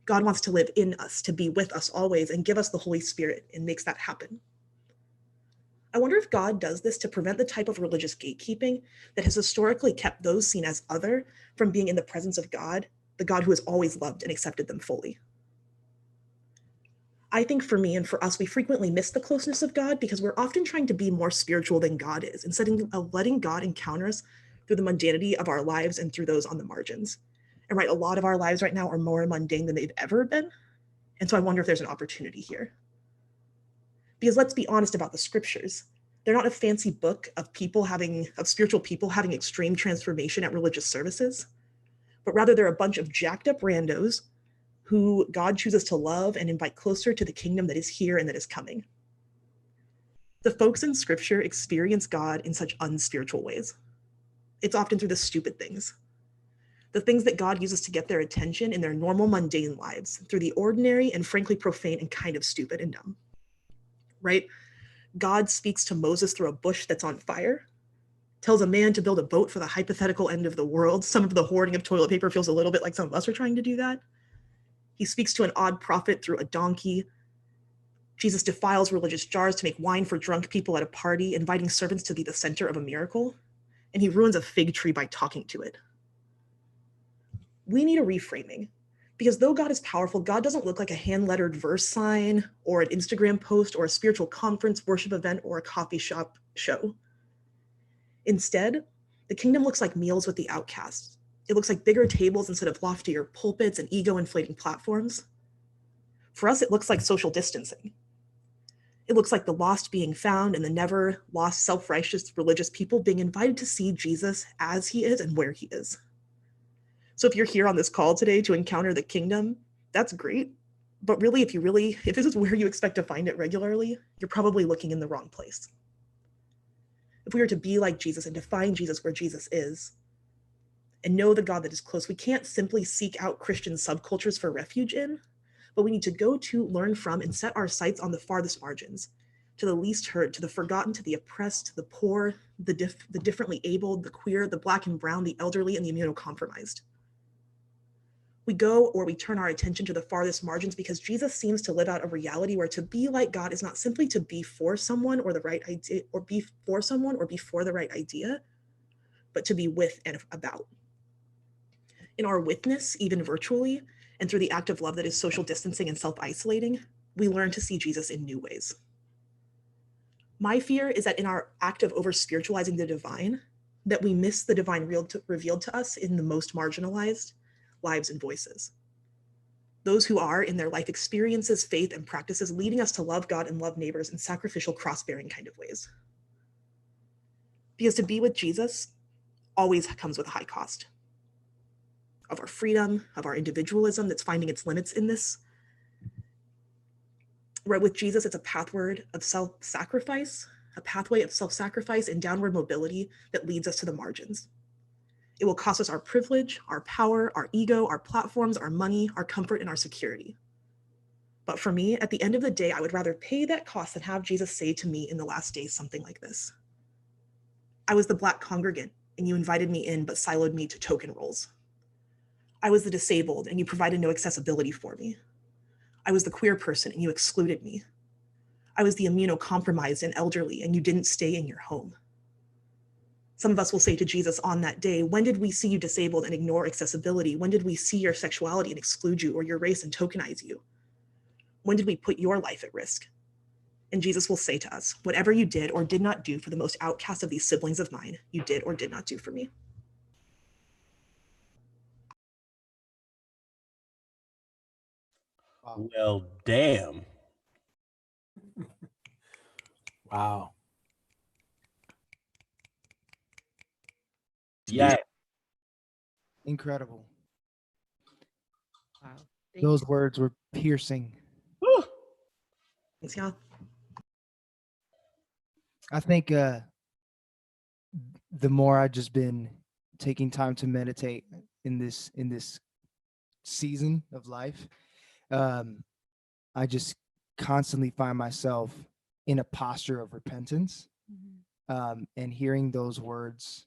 God wants to live in us, to be with us always, and give us the Holy Spirit, and makes that happen. I wonder if God does this to prevent the type of religious gatekeeping that has historically kept those seen as other from being in the presence of God, the God who has always loved and accepted them fully. I think for me and for us, we frequently miss the closeness of God because we're often trying to be more spiritual than God is, instead of letting God encounter us through the mundanity of our lives and through those on the margins. And right, a lot of our lives right now are more mundane than they've ever been. And so I wonder if there's an opportunity here. Because let's be honest about the scriptures. They're not a fancy book of spiritual people having extreme transformation at religious services, but rather they're a bunch of jacked up randos who God chooses to love and invite closer to the kingdom that is here and that is coming. The folks in scripture experience God in such unspiritual ways. It's often through the stupid things. The things that God uses to get their attention in their normal, mundane lives, through the ordinary and frankly profane and kind of stupid and dumb. Right? God speaks to Moses through a bush that's on fire, tells a man to build a boat for the hypothetical end of the world. Some of the hoarding of toilet paper feels a little bit like some of us are trying to do that. He speaks to an odd prophet through a donkey. Jesus defiles religious jars to make wine for drunk people at a party, inviting servants to be the center of a miracle. And he ruins a fig tree by talking to it. We need a reframing, because though God is powerful, God doesn't look like a hand-lettered verse sign or an Instagram post or a spiritual conference, worship event, or a coffee shop show. Instead, the kingdom looks like meals with the outcasts. It looks like bigger tables instead of loftier pulpits and ego-inflating platforms. For us, it looks like social distancing. It looks like the lost being found and the never lost self-righteous religious people being invited to see Jesus as he is and where he is. So if you're here on this call today to encounter the kingdom, that's great. But really, if this is where you expect to find it regularly, you're probably looking in the wrong place. If we are to be like Jesus and to find Jesus where Jesus is, and know the God that is close, we can't simply seek out Christian subcultures for refuge in, but we need to go to, learn from, and set our sights on the farthest margins, to the least heard, to the forgotten, to the oppressed, the poor, the differently abled, the queer, the Black and brown, the elderly, and the immunocompromised. We go or we turn our attention to the farthest margins because Jesus seems to live out a reality where to be like God is not simply to be for someone or the right idea, or be for someone or be for the right idea, but to be with and about. In our witness, even virtually, And through the act of love that is social distancing and self-isolating, we learn to see Jesus in new ways. My fear is that in our act of over-spiritualizing the divine, that we miss the divine revealed to us in the most marginalized lives and voices. Those who are, in their life experiences, faith, and practices, leading us to love God and love neighbors in sacrificial, cross-bearing kind of ways. Because to be with Jesus always comes with a high cost of our freedom, of our individualism that's finding its limits in this. Right, with Jesus, it's a pathway of self-sacrifice, and downward mobility that leads us to the margins. It will cost us our privilege, our power, our ego, our platforms, our money, our comfort, and our security. But for me, at the end of the day, I would rather pay that cost than have Jesus say to me in the last days something like this: I was the Black congregant, and you invited me in, but siloed me to token roles. I was the disabled, and you provided no accessibility for me. I was the queer person, and you excluded me. I was the immunocompromised and elderly, and you didn't stay in your home. Some of us will say to Jesus on that day, when did we see you disabled and ignore accessibility? When did we see your sexuality and exclude you, or your race and tokenize you? When did we put your life at risk? And Jesus will say to us, whatever you did or did not do for the most outcast of these siblings of mine, you did or did not do for me. Well, damn. Wow. Yeah. Incredible. Wow. Those words were piercing. Woo. Thanks, y'all. I think the more I've just been taking time to meditate in this season of life, I just constantly find myself in a posture of repentance, and hearing those words.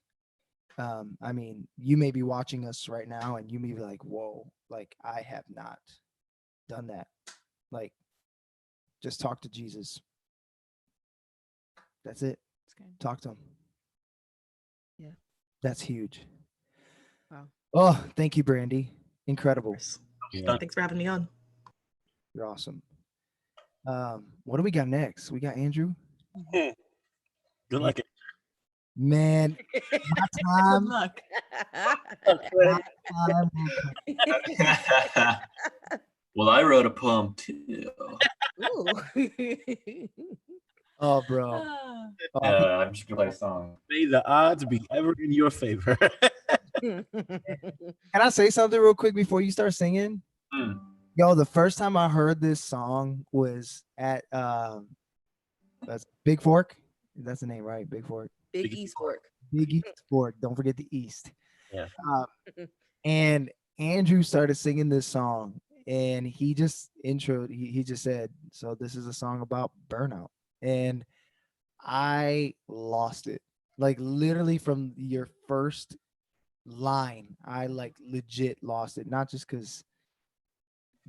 I mean, you may be watching us right now and you may be like, whoa, like I have not done that. Like, just talk to Jesus. That's it. Talk to him. Yeah. That's huge. Wow. Oh, thank you, Brandy. Incredible. Yeah. Thanks for having me on. You're awesome. What do we got next? We got Andrew. Good luck. Man, my time. Look. My time will come. Well, I wrote a poem too. Ooh. Oh, bro. I'm just gonna play a song. May the odds be ever in your favor. Can I say something real quick before you start singing? Yo, the first time I heard this song was at that's Big Fork. That's the name, right? Big Fork. Big East Fork. Big East Fork. Don't forget the East. Yeah. And Andrew started singing this song, and he just he just said, so this is a song about burnout. And I lost it. Like literally from your first line, I like legit lost it. Not just because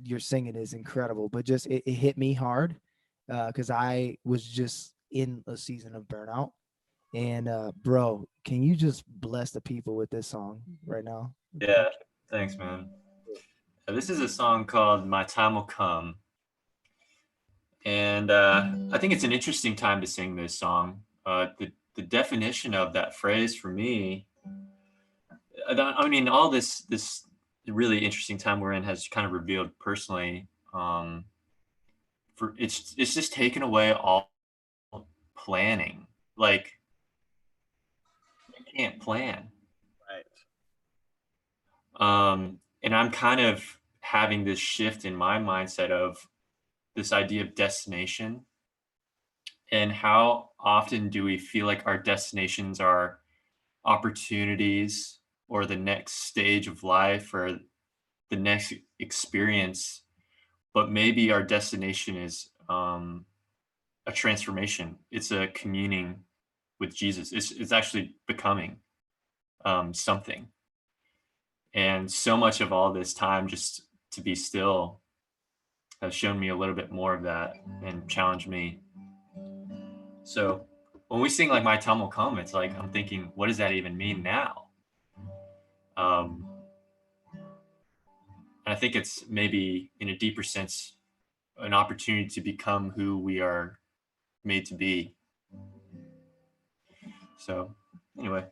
your singing is incredible, but just it hit me hard because I was just in a season of burnout. And bro, can you just bless the people with this song right now? Yeah, thanks, man. This is a song called My Time Will Come. And I think it's an interesting time to sing this song. The definition of that phrase for me, I mean, all this really interesting time we're in has kind of revealed personally, it's just taken away all planning. Like, you can't plan. Right. And I'm kind of having this shift in my mindset of this idea of destination, and how often do we feel like our destinations are opportunities or the next stage of life or the next experience, but maybe our destination is a transformation. It's a communing with Jesus. It's actually becoming something. And so much of all this time just to be still has shown me a little bit more of that and challenged me. So when we sing like My Time Will Come, it's like I'm thinking, what does that even mean now? And I think it's maybe in a deeper sense an opportunity to become who we are made to be. So anyway,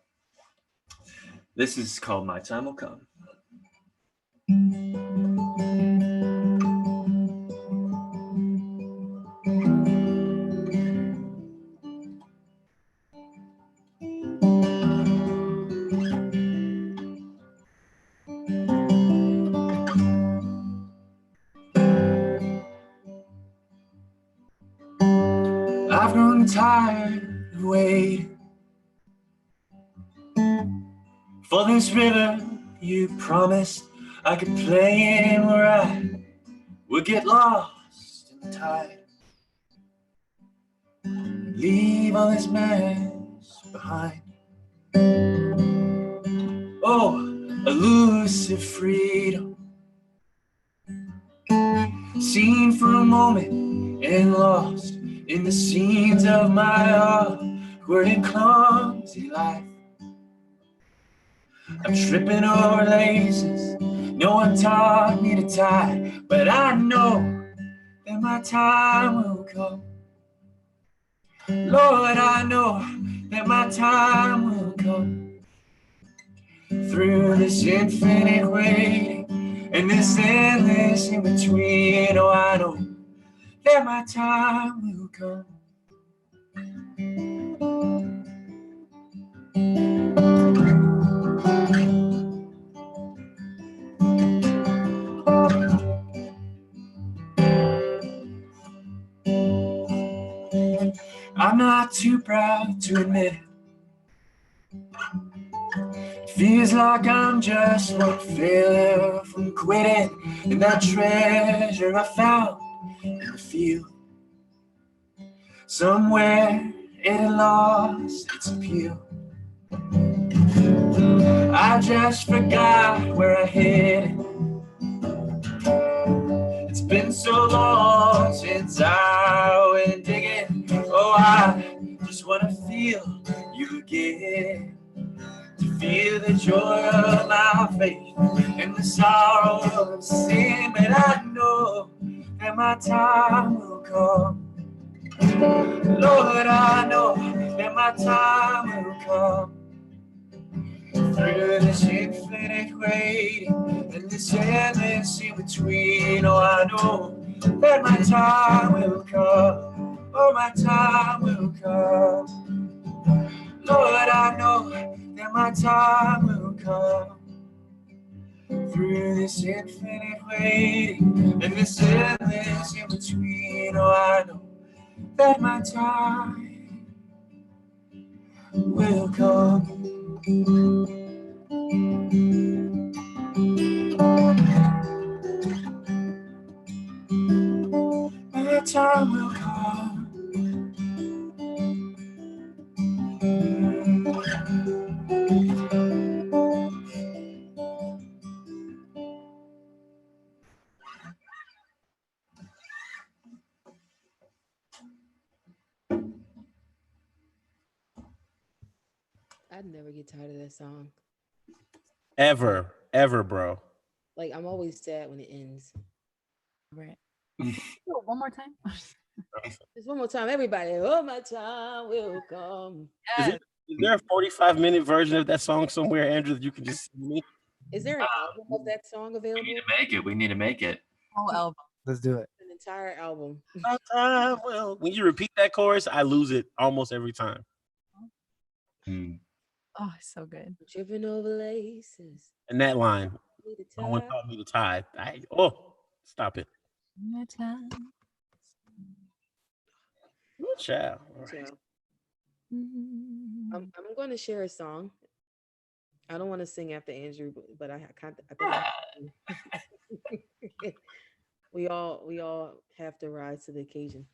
this is called My Time Will Come. I've grown tired of waiting for this river you promised I could play in, where I would get lost in the tide, leave all this mess behind. Oh, elusive freedom, seen for a moment and lost in the scenes of my awkward and clumsy life. I'm tripping over laces no one taught me to tie, but I know that my time will come. Lord, I know that my time will come. Through this infinite waiting and this endless in between, oh, I know that my time will come. I'm not too proud to admit it. Feels like I'm just one failure from quitting, and that treasure I found in the field. Somewhere it had lost its appeal. I just forgot where I hid it. It's been so long since I went digging. Oh, I just want to feel you again. To feel the joy of my faith and the sorrow of sin. But I know that my time will come. Lord, I know that my time will come. Through this infinite waiting and this endless in between, oh, I know that my time will come. Oh, my time will come. Lord, I know that my time will come. Through this infinite waiting and this endless in between, oh, I know that my time will come. My time will come. I'd never get tired of that song. Ever, bro. Like, I'm always sad when it ends. Right. Oh, one more time. Just one more time, everybody. Oh, my time will come. Yes. Is there a 45-minute version of that song somewhere, Andrew, that you can just send me? Is there an album of that song We available? need to make it. We need to make it. Whole album. Let's do it. An entire album. My time will. When you repeat that chorus, I lose it almost every time. Oh, so good. Tripping over laces. And that line, Need a no one tie. taught me to tie. Stop it. My time. Good child. All right. Child. I'm going to share a song. I don't want to sing after Andrew, but I think we all have to rise to the occasion.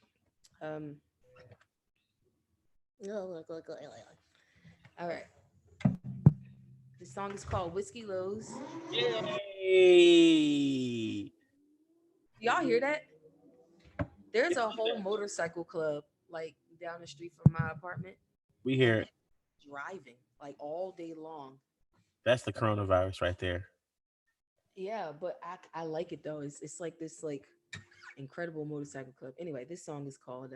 All right. This song is called Whiskey Lows. Yay! Y'all hear that? There's a whole motorcycle club like down the street from my apartment. We hear it. Driving like all day long. That's the coronavirus right there. Yeah, but I like it though. It's like this like incredible motorcycle club. Anyway, this song is called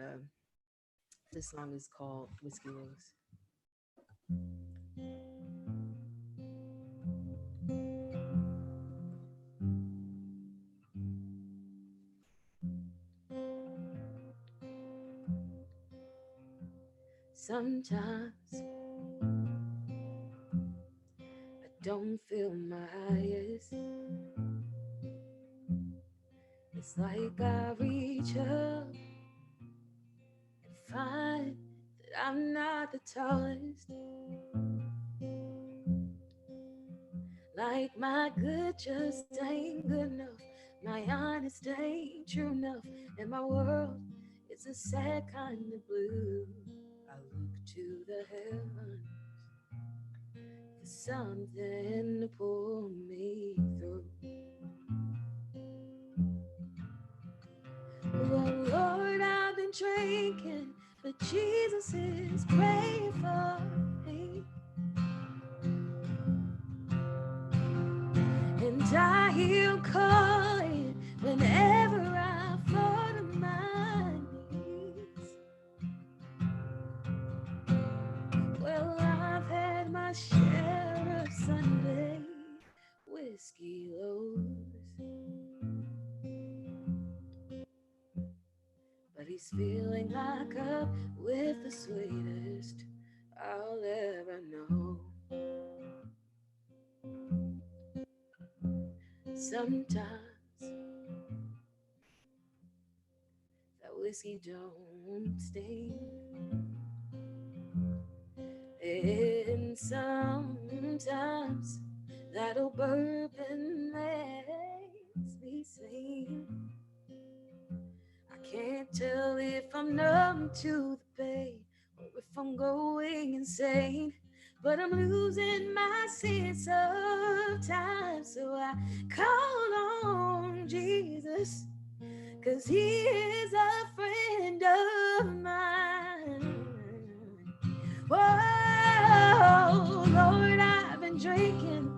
Whiskey Rose. Sometimes I don't feel my highest. It's like I reach up and find that I'm not the tallest. Like my good just ain't good enough. My honest ain't true enough. And my world is a sad kind of blue. I look to the heavens for something to pull me through. Oh Lord, I've been drinking, but Jesus is praying for me. And I hear him calling whenever I fall to my knees. Well, I've had my share of Sunday whiskey lows, but he's filling my cup with the sweetest I'll ever know. Sometimes that whiskey don't sting, and sometimes that old bourbon makes me sing. I can't tell if I'm numb to the pain or if I'm going insane, but I'm losing my sense of time. So I call on Jesus, 'cause he is a friend of mine. Whoa, Lord, I've been drinking,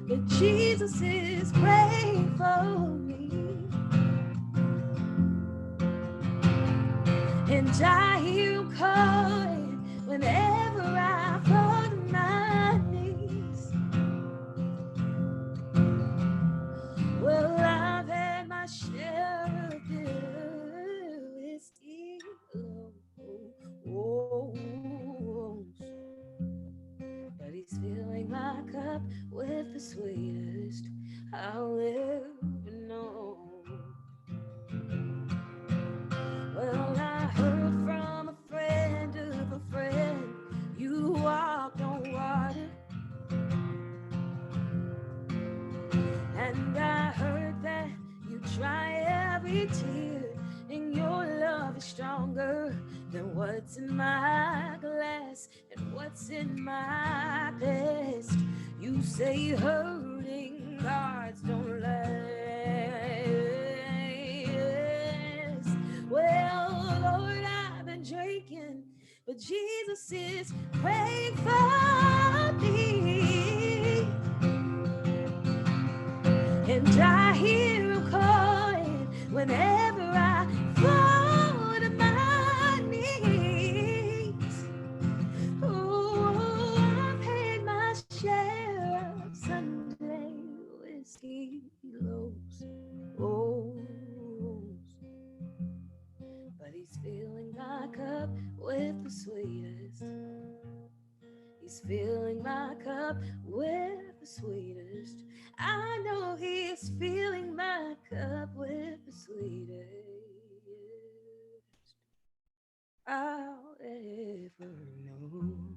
but Jesus is praying for me. And I hear him calling whenever I fall to my knees. Well, I've had my share of good whiskey. But he's filling my cup with the sweetest I'll ever know. Well, I heard from a friend of a friend, you walked on water. And I heard that you dry every tear, and your love is stronger than what's in my glass and what's in my past. You say hurting hearts don't last. Well, Lord, I've been drinking, but Jesus is praying for me. And I hear him calling whenever I fall to my knees. Oh, I've had my share of Sunday whiskey lows. Oh, but he's filling my cup with the sweetest. He's filling my cup with the sweetest. I know he's filling my cup with the sweetest I'll ever know.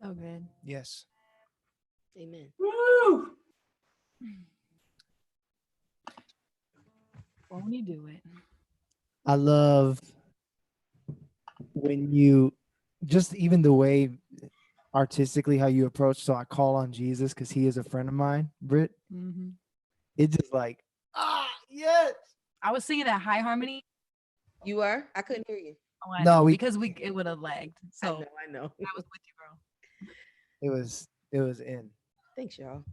So good. Yes. Amen. Woo! Won't he do it? I love when you just even the way artistically how you approach. So I call on Jesus because he is a friend of mine, Britt. It's just like, yes. I was singing at high harmony. You are? I couldn't hear you. Oh, I No, know, we- because it would have lagged. So I know. I was with you, bro. It was in. Thanks, y'all.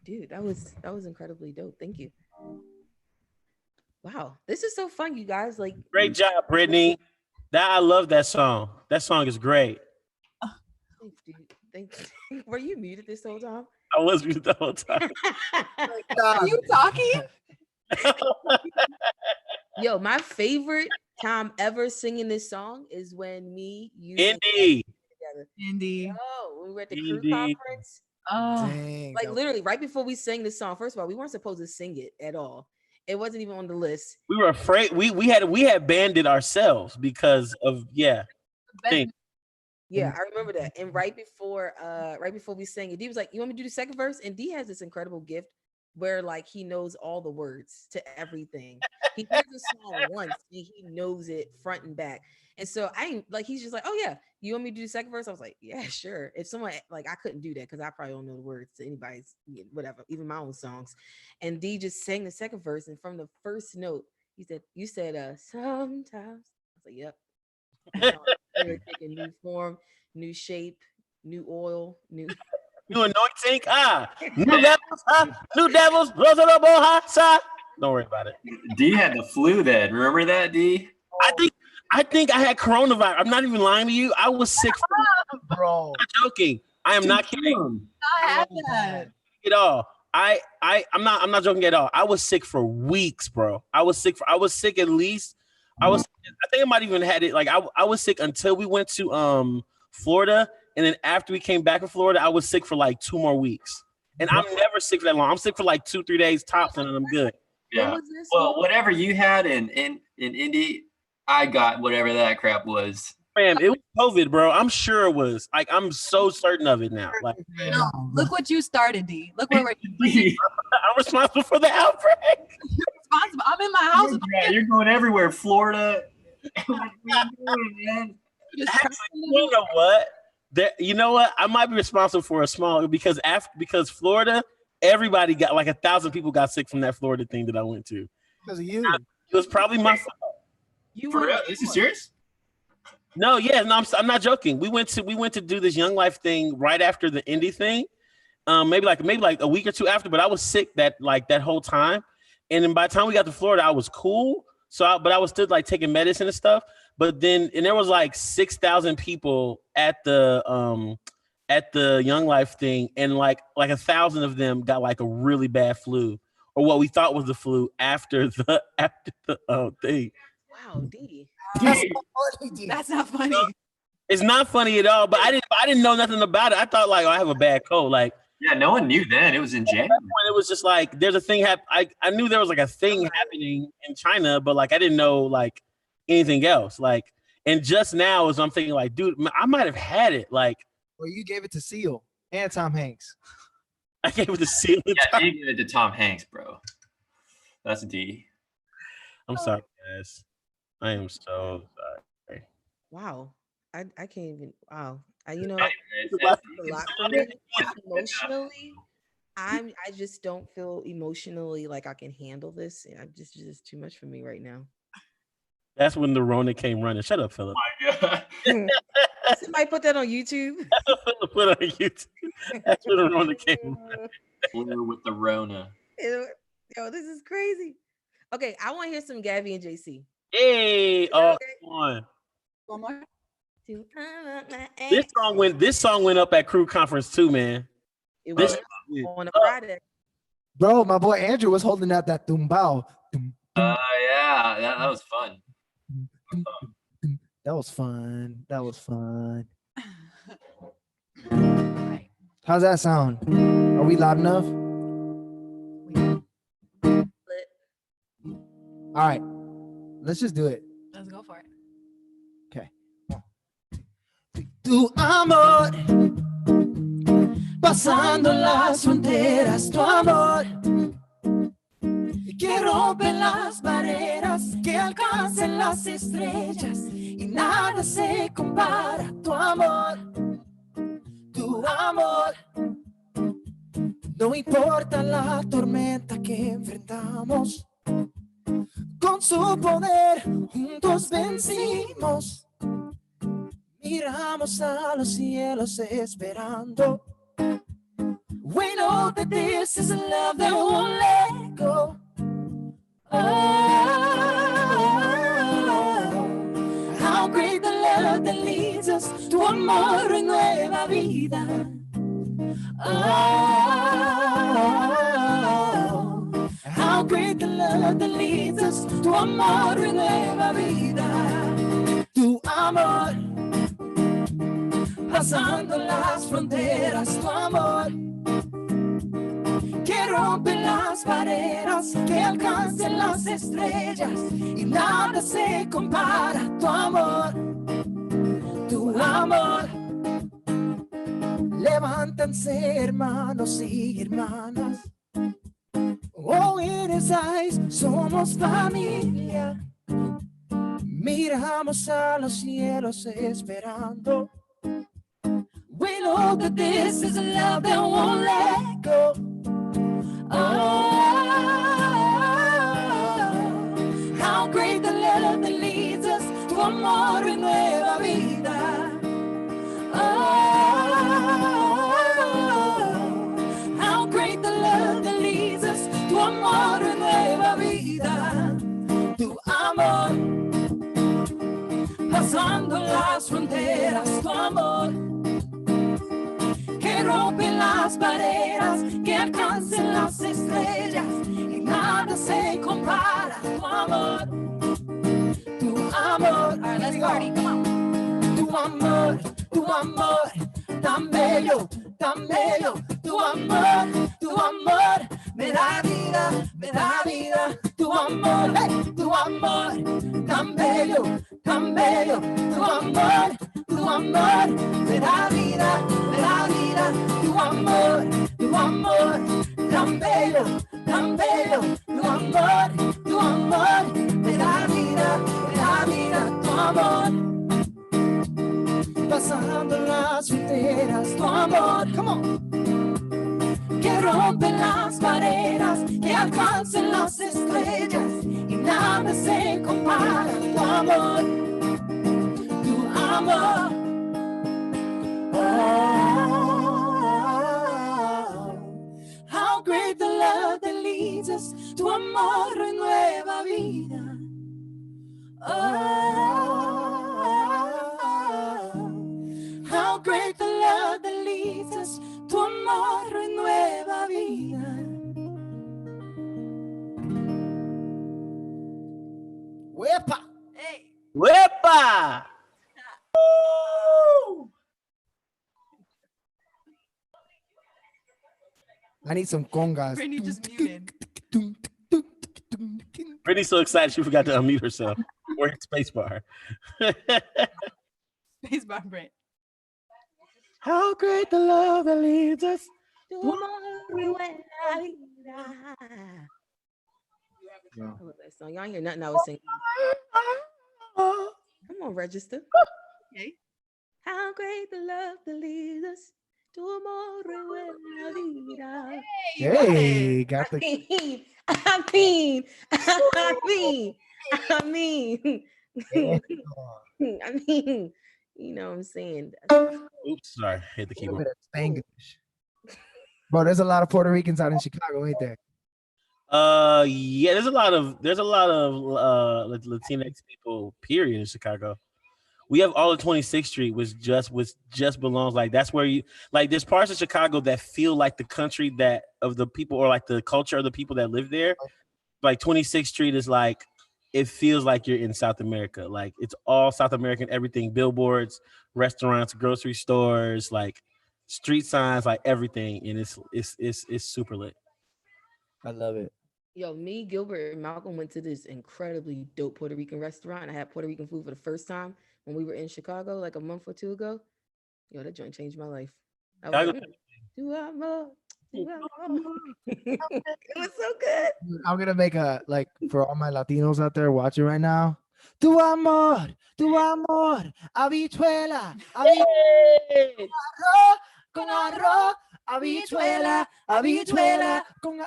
Dude, that was incredibly dope. Thank you. Wow, this is so fun, you guys. Like, Great job, Brittany. I love that song. That song is great. thanks, dude. Thanks. Were you muted this whole time? I was muted the whole time. Are you talking? Yo, my favorite time ever singing this song is when you, Indy. together. Indy. Oh, when we were at the crew Indy. conference. Oh, Dang. Like literally right before we sang this song. First of all, we weren't supposed to sing it at all. It wasn't even on the list. We were afraid. We had banned it ourselves because of thing. Yeah, I remember that. And right before we sang it, D was like, "You want me to do the second verse?" And D has this incredible gift where like he knows all the words to everything. He hears the song once and he knows it front and back. And so he's just like, "Oh yeah, you want me to do the second verse?" I was like, "Yeah, sure." If someone like I couldn't do that because I probably don't know the words to anybody's whatever, even my own songs. And D just sang the second verse, and from the first note, you said sometimes. I was like, "Yep." They take a new form, new shape, new oil, new anointing. New devils. Don't worry about it. D had the flu then. Remember that, D? I think I had coronavirus. I'm not even lying to you. I was sick Bro. I'm not joking. I am not kidding I had that. at all. I'm not joking at all. I was sick for weeks, bro. I was sick at least. I think I might even had it. Like I was sick until we went to Florida, and then after we came back from Florida, I was sick for like 2 more weeks. And I'm never sick for that long. I'm sick for like 2-3 days tops, and then I'm good. Yeah. Well, whatever you had in Indy, I got whatever that crap was. Man, it was COVID, bro. I'm sure it was. Like, I'm so certain of it now. Like, No, look what you started, D. Look where we're I'm responsible for the outbreak. responsible. I'm in my house. You're going everywhere, Florida. What are you doing, man? You know what? You know what? I might be responsible for a small because Florida, everybody got like 1,000 people got sick from that Florida thing that I went to. Because of you. It was probably my fault. For real? This is serious? No, I'm not joking. We went to do this Young Life thing right after the indie thing. Maybe like a week or two after, but I was sick that whole time. And then by the time we got to Florida, I was cool. But I was still like taking medicine and stuff. But then, and there was like 6,000 people at the Young Life thing, and like 1,000 of them got like a really bad flu, or what we thought was the flu after the thing. Wow, D. That's not funny. It's not funny at all. But I didn't know nothing about it. I thought like, I have a bad cold. Like, yeah, no one knew then. It was in January. It was just like there's a thing I knew there was like a thing happening in China, but like I didn't know like anything else. Like, and just now as I'm thinking like, dude, I might have had it. Like, well, you gave it to Seal and Tom Hanks. I gave it to Seal. Yeah, you gave it to Tom Hanks, bro. That's D. I'm sorry, guys. I am so sorry. Wow. I can't even. Wow. You know, It's a lot for me emotionally. I just don't feel emotionally like I can handle this. It's just too much for me right now. That's when the Rona came running. Shut up, Philip. Oh my God. Somebody put that on YouTube. Put it on YouTube. That's when the Rona came running. Flew with the Rona. Yo, this is crazy. Okay, I want to hear some Gabby and JC. Hey, Okay. Come on. One more. This song went up at crew conference too, man. It was on a Friday. Bro, my boy Andrew was holding out that tumbao. Yeah, that was fun. That was fun. How's that sound? Are we loud enough? All right, let's just do it. Let's go for it. Okay. Tu amor, pasando las fronteras, tu amor, que rompe las barreras, que alcancen las estrellas y nada se compara. Tu amor, no importa la tormenta que enfrentamos, con su poder juntos vencimos. Miramos a los cielos esperando. We know that this is a love that won't let go. Oh, how great the love that leads us. Tu amor y nueva vida. Oh, how great the love that leads us. Tu amor y nueva vida. Tu amor, pasando las fronteras. Tu amor, que rompe las barreras, que alcancen las estrellas y nada se compara. Tu amor, levántense hermanos y hermanas. Oh, in his eyes somos familia. Miramos a los cielos esperando. We know that this is a love that won't let go. Oh, how great the love that leads us. Tu amor y nueva vida. Oh, how great the love that leads us. Tu amor y nueva vida. Tu amor, pasando las fronteras. Tu amor, que rompe las barreras, que alcancen las estrellas y nada se compara. Tu amor, all right, let's party, come on. Tu amor, tan bello, tan bello. Tu amor, me da vida, me da vida. Tu amor, tan bello, tan bello. Tu amor, me da vida, me da vida. Tu amor, tan bello, tan bello. Tu amor, me da vida, me da vida. Tu amor, pasando las fronteras. Tu amor, come on, que rompe las barreras, que alcancen las estrellas y nada se compara. Tu amor, oh, how great the love that leads us. Tu amor y nueva vida. Oh, how great the love that leads us. Tu amor y nueva vida. ¡Wepa! Hey. ¡Wepa! Woo! I need some congas. Brittany just muted. Brittany's so excited she forgot to unmute herself. Or hit spacebar. Spacebar, Britt. How great the love that leads us. Tu amor y nueva vida. I love that song. Y'all ain't hear nothing I was singing. Come on, register. Okay. How great the love that leads us. Tu amor y nueva vida. Hey, got the. I mean, you know what I'm saying. Oops, sorry, hit the keyboard. Bro, there's a lot of Puerto Ricans out in Chicago, ain't there? Yeah, there's a lot of Latinx people, period, in Chicago. We have all of 26th Street, which just belongs, like, that's where you, like, there's parts of Chicago that feel like the country that of the people, or like the culture of the people that live there. Like 26th Street is like, it feels like you're in South America. Like, it's all South American, everything, billboards, restaurants, grocery stores, like street signs, like everything, and it's super lit. I love it. Yo, me, Gilbert, and Malcolm went to this incredibly dope Puerto Rican restaurant. I had Puerto Rican food for the first time when we were in Chicago like a month or two ago. Yo, that joint changed my life. I was like, do I more? Do I more? It was so good. I'm gonna make a, like, for all my Latinos out there watching right now, Tu amor, habichuela, Hey! con arroz, habichuela, con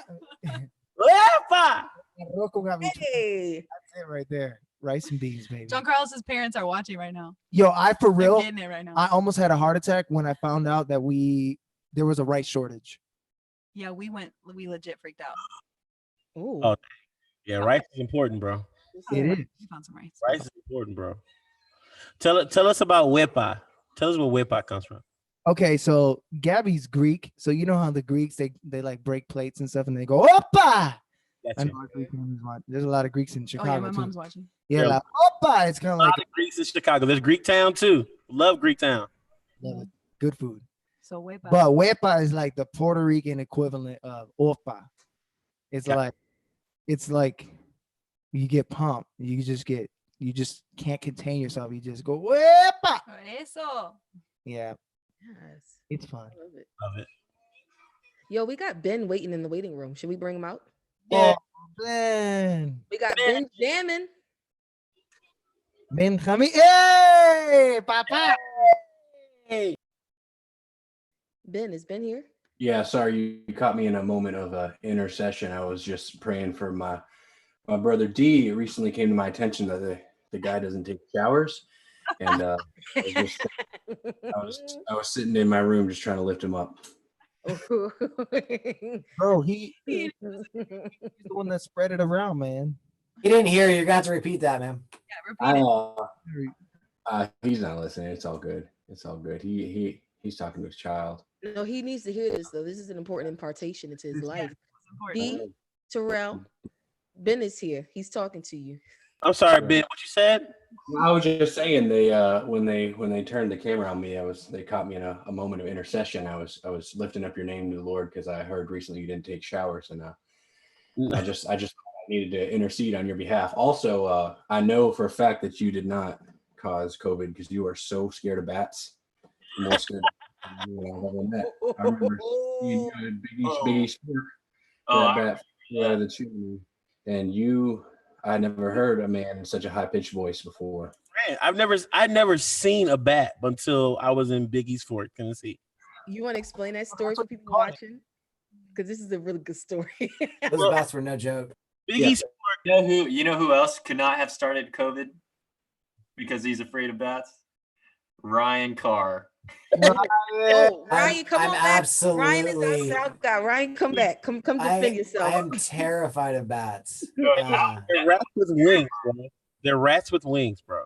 Wepa! arroz con habichuela. Hey. That's it right there. Rice and beans, baby. John Carlos's parents are watching right now. Yo, I for They're real, getting it right now. I almost had a heart attack when I found out that there was a rice shortage. Yeah, we legit freaked out. Ooh. Oh, yeah, rice is important, bro. It is. We found some rice. Rice is important, bro. Tell us about wepa. Tell us where wepa comes from. Okay, so Gabby's Greek. So you know how the Greeks they like break plates and stuff and they go Oppa. I know our Greek families watch. There's a lot of Greeks in Chicago. Oh yeah, my too. mom's watching. Yeah, Yeah. like Oppa. It's kind A of lot like of Greeks in Chicago. There's Greek Town too. Love Greek Town. love it. Good food. So way back. But Wepa is like the Puerto Rican equivalent of Oppa. It's Yeah. like you get pumped. You just can't contain yourself. You just go Wepa. Eso. Yeah, Yes. it's fun. I love it. Love it. Yo, we got Ben waiting in the waiting room. Should we bring him out? Yeah. Oh, man. We got Ben jamming. Benjamin. Hey, papa. Hey. Ben, is Ben here? Yeah, sorry, you caught me in a moment of intercession. I was just praying for my brother D. It recently came to my attention that the guy doesn't take showers, and I was sitting in my room just trying to lift him up. Bro, he's the one that spread it around, man. He didn't hear you. You're gonna have to repeat that, man. Yeah, repeat it. He's not listening. It's all good. It's all good. He's talking to his child. No, he needs to hear this though. This is an important impartation into his life. It's important. D, Terrell, Ben is here. He's talking to you. I'm sorry, Ben. What you said? I was just saying they when they turned the camera on me, they caught me in a moment of intercession. I was lifting up your name to the Lord because I heard recently you didn't take showers, and I just needed to intercede on your behalf. Also, I know for a fact that you did not cause COVID because you are so scared of bats. You're more scared of you I've ever met. I remember seeing you at Biggie Sport. That bat flew out of the chimney, and I never heard a man in such a high pitched voice before. Man, I'd never seen a bat until I was in Biggie's Fort, Tennessee. You want to explain that story for people watching? Because this is a really good story. Those bats were no joke. Biggie's You know who else could not have started COVID because he's afraid of bats? Ryan Carr. Oh, Ryan, come on back. Absolutely. Ryan is our South guy. Ryan, come back. Come defend yourself. I am terrified of bats. They're rats with wings, bro. They're rats with wings, bro.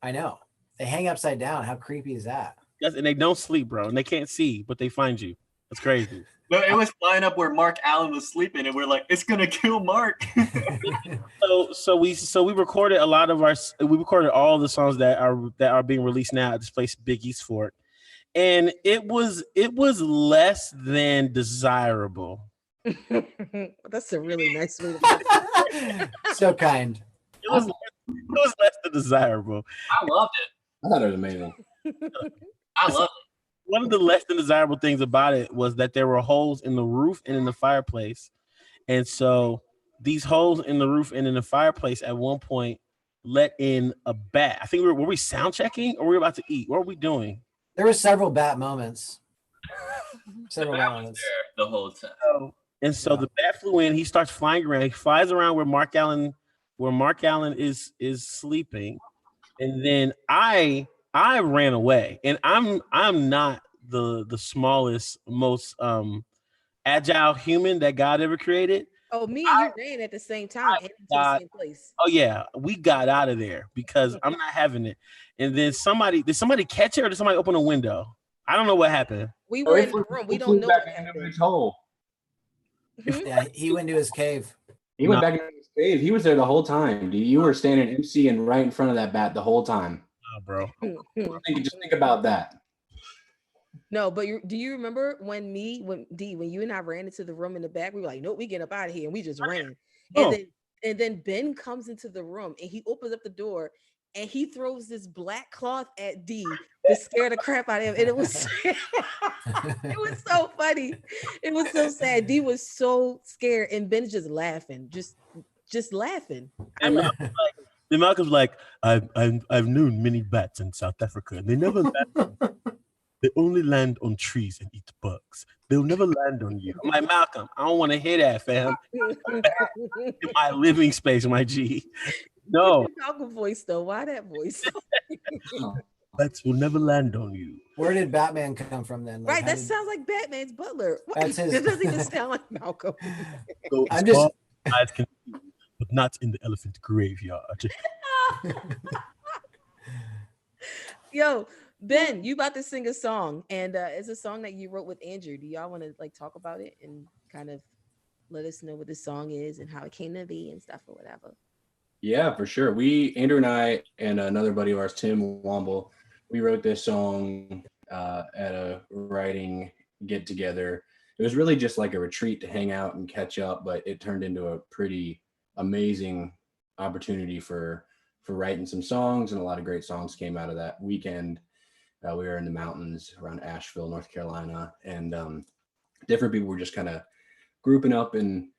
I know. They hang upside down. How creepy is that? Yes, and they don't sleep, bro, and they can't see, but they find you. That's crazy. No, it was flying up where Mark Allen was sleeping, and we're like, it's gonna kill Mark. So we recorded we recorded all the songs that are being released now at this place, Big East Fort, and it was less than desirable. That's a really nice way to put it. So kind. It was less than desirable. I loved it. I thought it was amazing. I loved it. One of the less than desirable things about it was that there were holes in the roof and in the fireplace. And so these holes in the roof and in the fireplace at one point let in a bat. I think were we sound checking or were we about to eat? What were we doing? There were several bat moments. Several bat moments. The whole time. So the bat flew in, he starts flying around. He flies around where Mark Allen is sleeping. And then I ran away, and I'm not the smallest, most agile human that God ever created. Oh, me and you ran at the same time and into the same place. Oh yeah, we got out of there because I'm not having it. And then did somebody catch it or did somebody open a window? I don't know what happened. We were in the room. We don't know what happened. Yeah, he went to his cave. He went back into his cave. He was there the whole time. You were standing MC and right in front of that bat the whole time. Oh, bro. Just think about that. No, but do you remember when you and I ran into the room in the back? We were like, nope, we get up out of here, and we just ran. And then Ben comes into the room and he opens up the door and he throws this black cloth at D to scare the crap out of him. And it was it was so funny. It was so sad. D was so scared, and Ben's just laughing, just laughing. Then Malcolm's like, I've known many bats in South Africa, and they never land. They only land on trees and eat bugs. They'll never land on you. I'm like, Malcolm, I don't want to hear that, fam. In my living space, my G. No. What's your Malcolm voice though? Why that voice? Bats will never land on you. Where did Batman come from then? Right, that sounds like Batman's butler. What? That's his. It doesn't even sound like Malcolm. So I'm just. Eyes can see, but not in the elephant graveyard. Yo, Ben, you about to sing a song, and it's a song that you wrote with Andrew. Do y'all want to like talk about it and kind of let us know what the song is and how it came to be and stuff or whatever? Yeah, for sure. Andrew and I and another buddy of ours, Tim Womble, we wrote this song at a writing get together. It was really just like a retreat to hang out and catch up, but it turned into a pretty amazing opportunity for writing some songs, and a lot of great songs came out of that weekend. We were in the mountains around Asheville, North Carolina, and different people were just kind of grouping up, and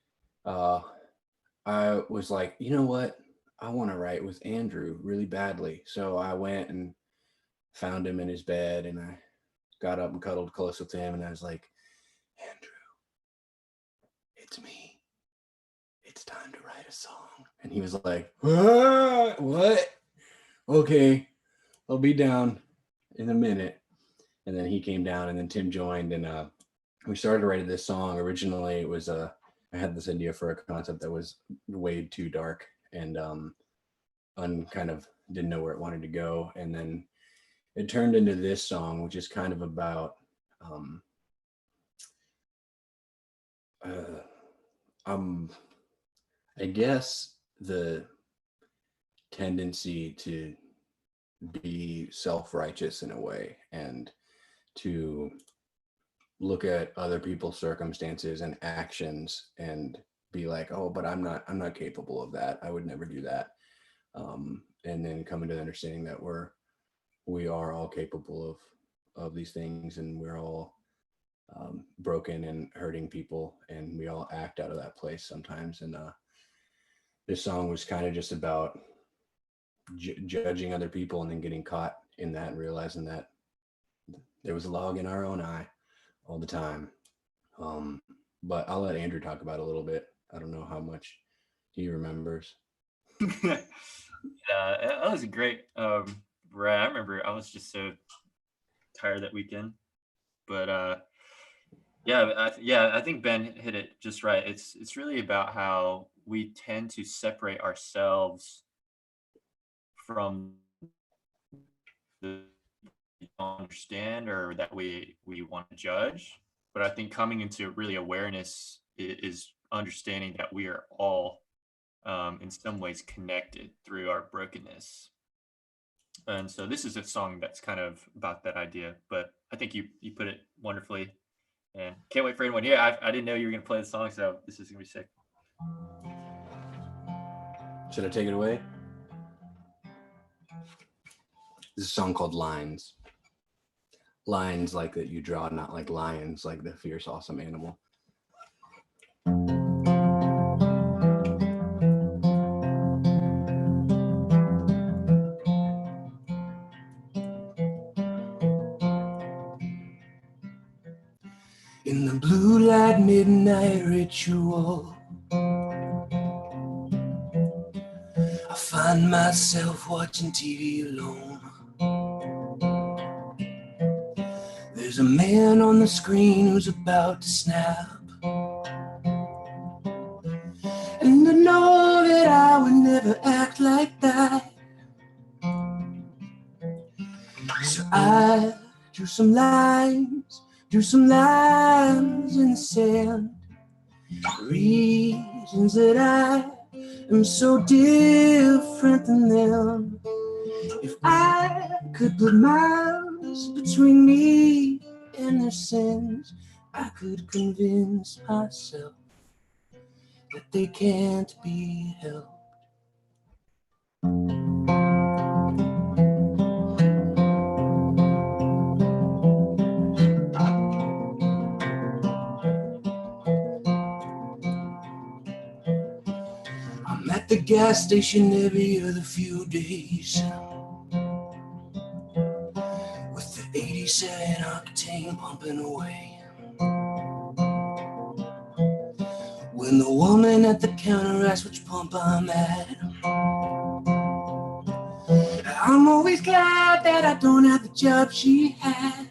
I was like, you know what? I want to write with Andrew really badly. So I went and found him in his bed, and I got up and cuddled close with him, and I was like, Andrew, it's me. It's time to write a song. And he was like, what? Okay, I'll be down in a minute. And then he came down, and then Tim joined, and we started writing this song. Originally, it was I had this idea for a concept that was way too dark, and kind of didn't know where it wanted to go. And then it turned into this song, which is kind of about I guess the tendency to be self-righteous in a way, and to look at other people's circumstances and actions and be like, oh, but I'm not capable of that. I would never do that. And then coming to the understanding that we are all capable of these things, and we're all broken and hurting people, and we all act out of that place sometimes. And this song was kind of just about judging other people and then getting caught in that and realizing that there was a log in our own eye all the time. But I'll let Andrew talk about it a little bit. I don't know how much he remembers. Yeah, that was great. Right, I remember I was just so tired that weekend, but I think Ben hit it just right. It's really about how we tend to separate ourselves from the we don't understand or that we want to judge. But I think coming into really awareness is understanding that we are all in some ways connected through our brokenness. And so this is a song that's kind of about that idea, but I think you put it wonderfully, and can't wait for anyone here. I didn't know you were going to play the song, so this is going to be sick. Should I take it away? This is a song called Lines. Lines like that you draw, not like lions, like the fierce, awesome animal. In the blue light midnight ritual, I find myself watching TV alone. There's a man on the screen who's about to snap, and I know that I would never act like that. So I drew some lines in the sand, reasons that I am so different than them. If I could put miles between me and their sins, I could convince myself that they can't be helped. I'm at at the gas station every other few days with the 87 octane pumping away. When the woman at the counter asks which pump I'm at, I'm always glad that I don't have the job she has.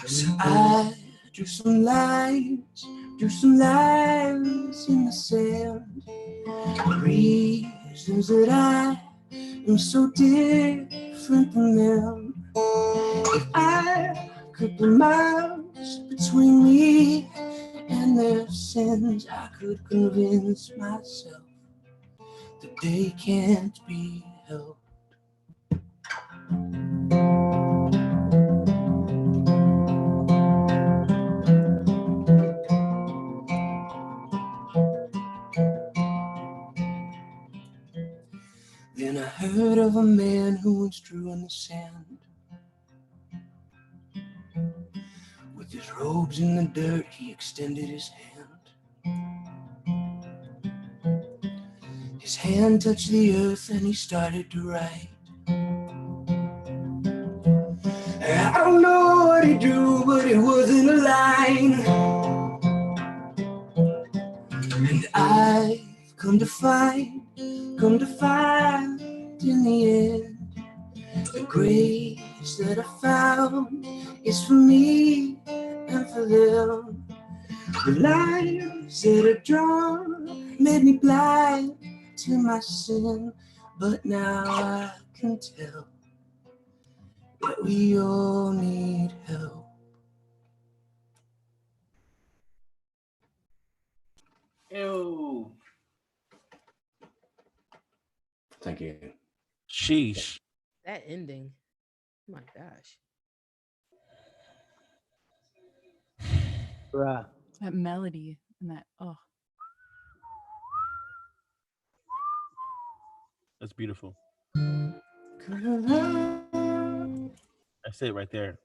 So I drew some lines in the sand. Reasons that I am so different from them. If I could put miles between me and their sins, I could convince myself that they can't be helped. Then I heard of a man who once drew in the sand. With his robes in the dirt, he extended his hand. His hand touched the earth and he started to write. I don't know what he drew, but it wasn't a line. And I've come to find in the end, the grace that I found is for me and for them. The lines that are drawn made me blind to my sin, but now I can tell that we all need help. Ew. Thank you. Sheesh. That ending. Oh my gosh. Bruh. That melody and that, oh. That's beautiful. That's it right there.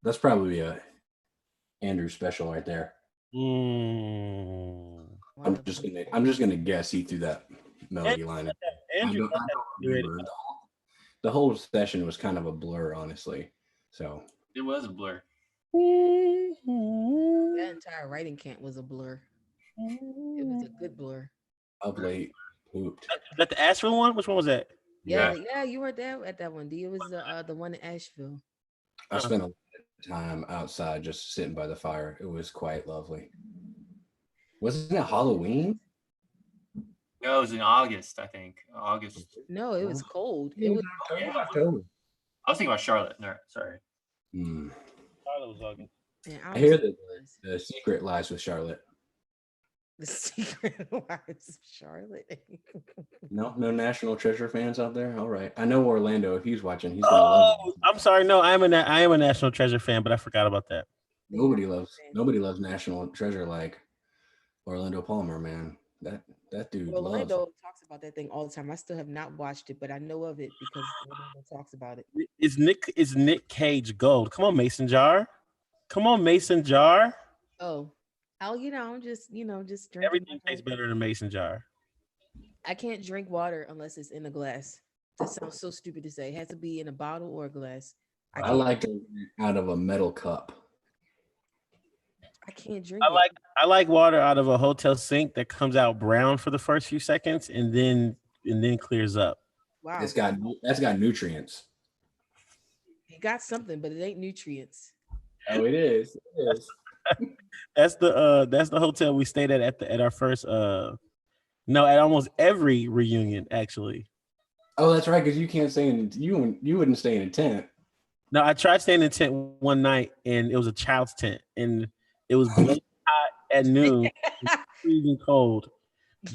That's probably a Andrew special right there. Mm. I'm just gonna guess he threw that melody line in. Andrew, I don't remember. The whole session was kind of a blur, honestly. So It was a blur. That entire writing camp was a blur. It was a good blur. up late, pooped. Is that the Asheville one? Which one was that? Yeah, you were there at that one. D. It was the one in Asheville. I spent a lot of time outside just sitting by the fire. It was quite lovely. Wasn't it Halloween? No, it was in August, I think. August. No, it was cold. It was October. I was thinking about Charlotte. No, sorry. Charlotte was August. I hear that the secret lies with Charlotte. The secret lives of Charlotte. No National Treasure fans out there. All right, I know Orlando. If he's watching, he's gonna love it. I'm sorry. No, I am a National Treasure fan, but I forgot about that. Nobody loves National Treasure like Orlando Palmer, man. That dude loves. Orlando talks about that thing all the time. I still have not watched it, but I know of it because Orlando talks about it. Is Nick Cage gold? Come on, Mason Jar. Come on, Mason Jar. Oh, I'm just drinking. Everything tastes better than Mason Jar. I can't drink water unless it's in a glass. That sounds so stupid to say. It has to be in a bottle or a glass. I like it out of a metal cup. I can't drink I like water out of a hotel sink that comes out brown for the first few seconds and then clears up. Wow. That's got nutrients. It got something, but it ain't nutrients. Oh, it is. It is. That's the hotel we stayed at our first at almost every reunion actually. Oh, that's right, because you can't stay in you wouldn't stay in a tent. No, I tried staying in a tent one night and it was a child's tent and it was blazing hot at noon, freezing cold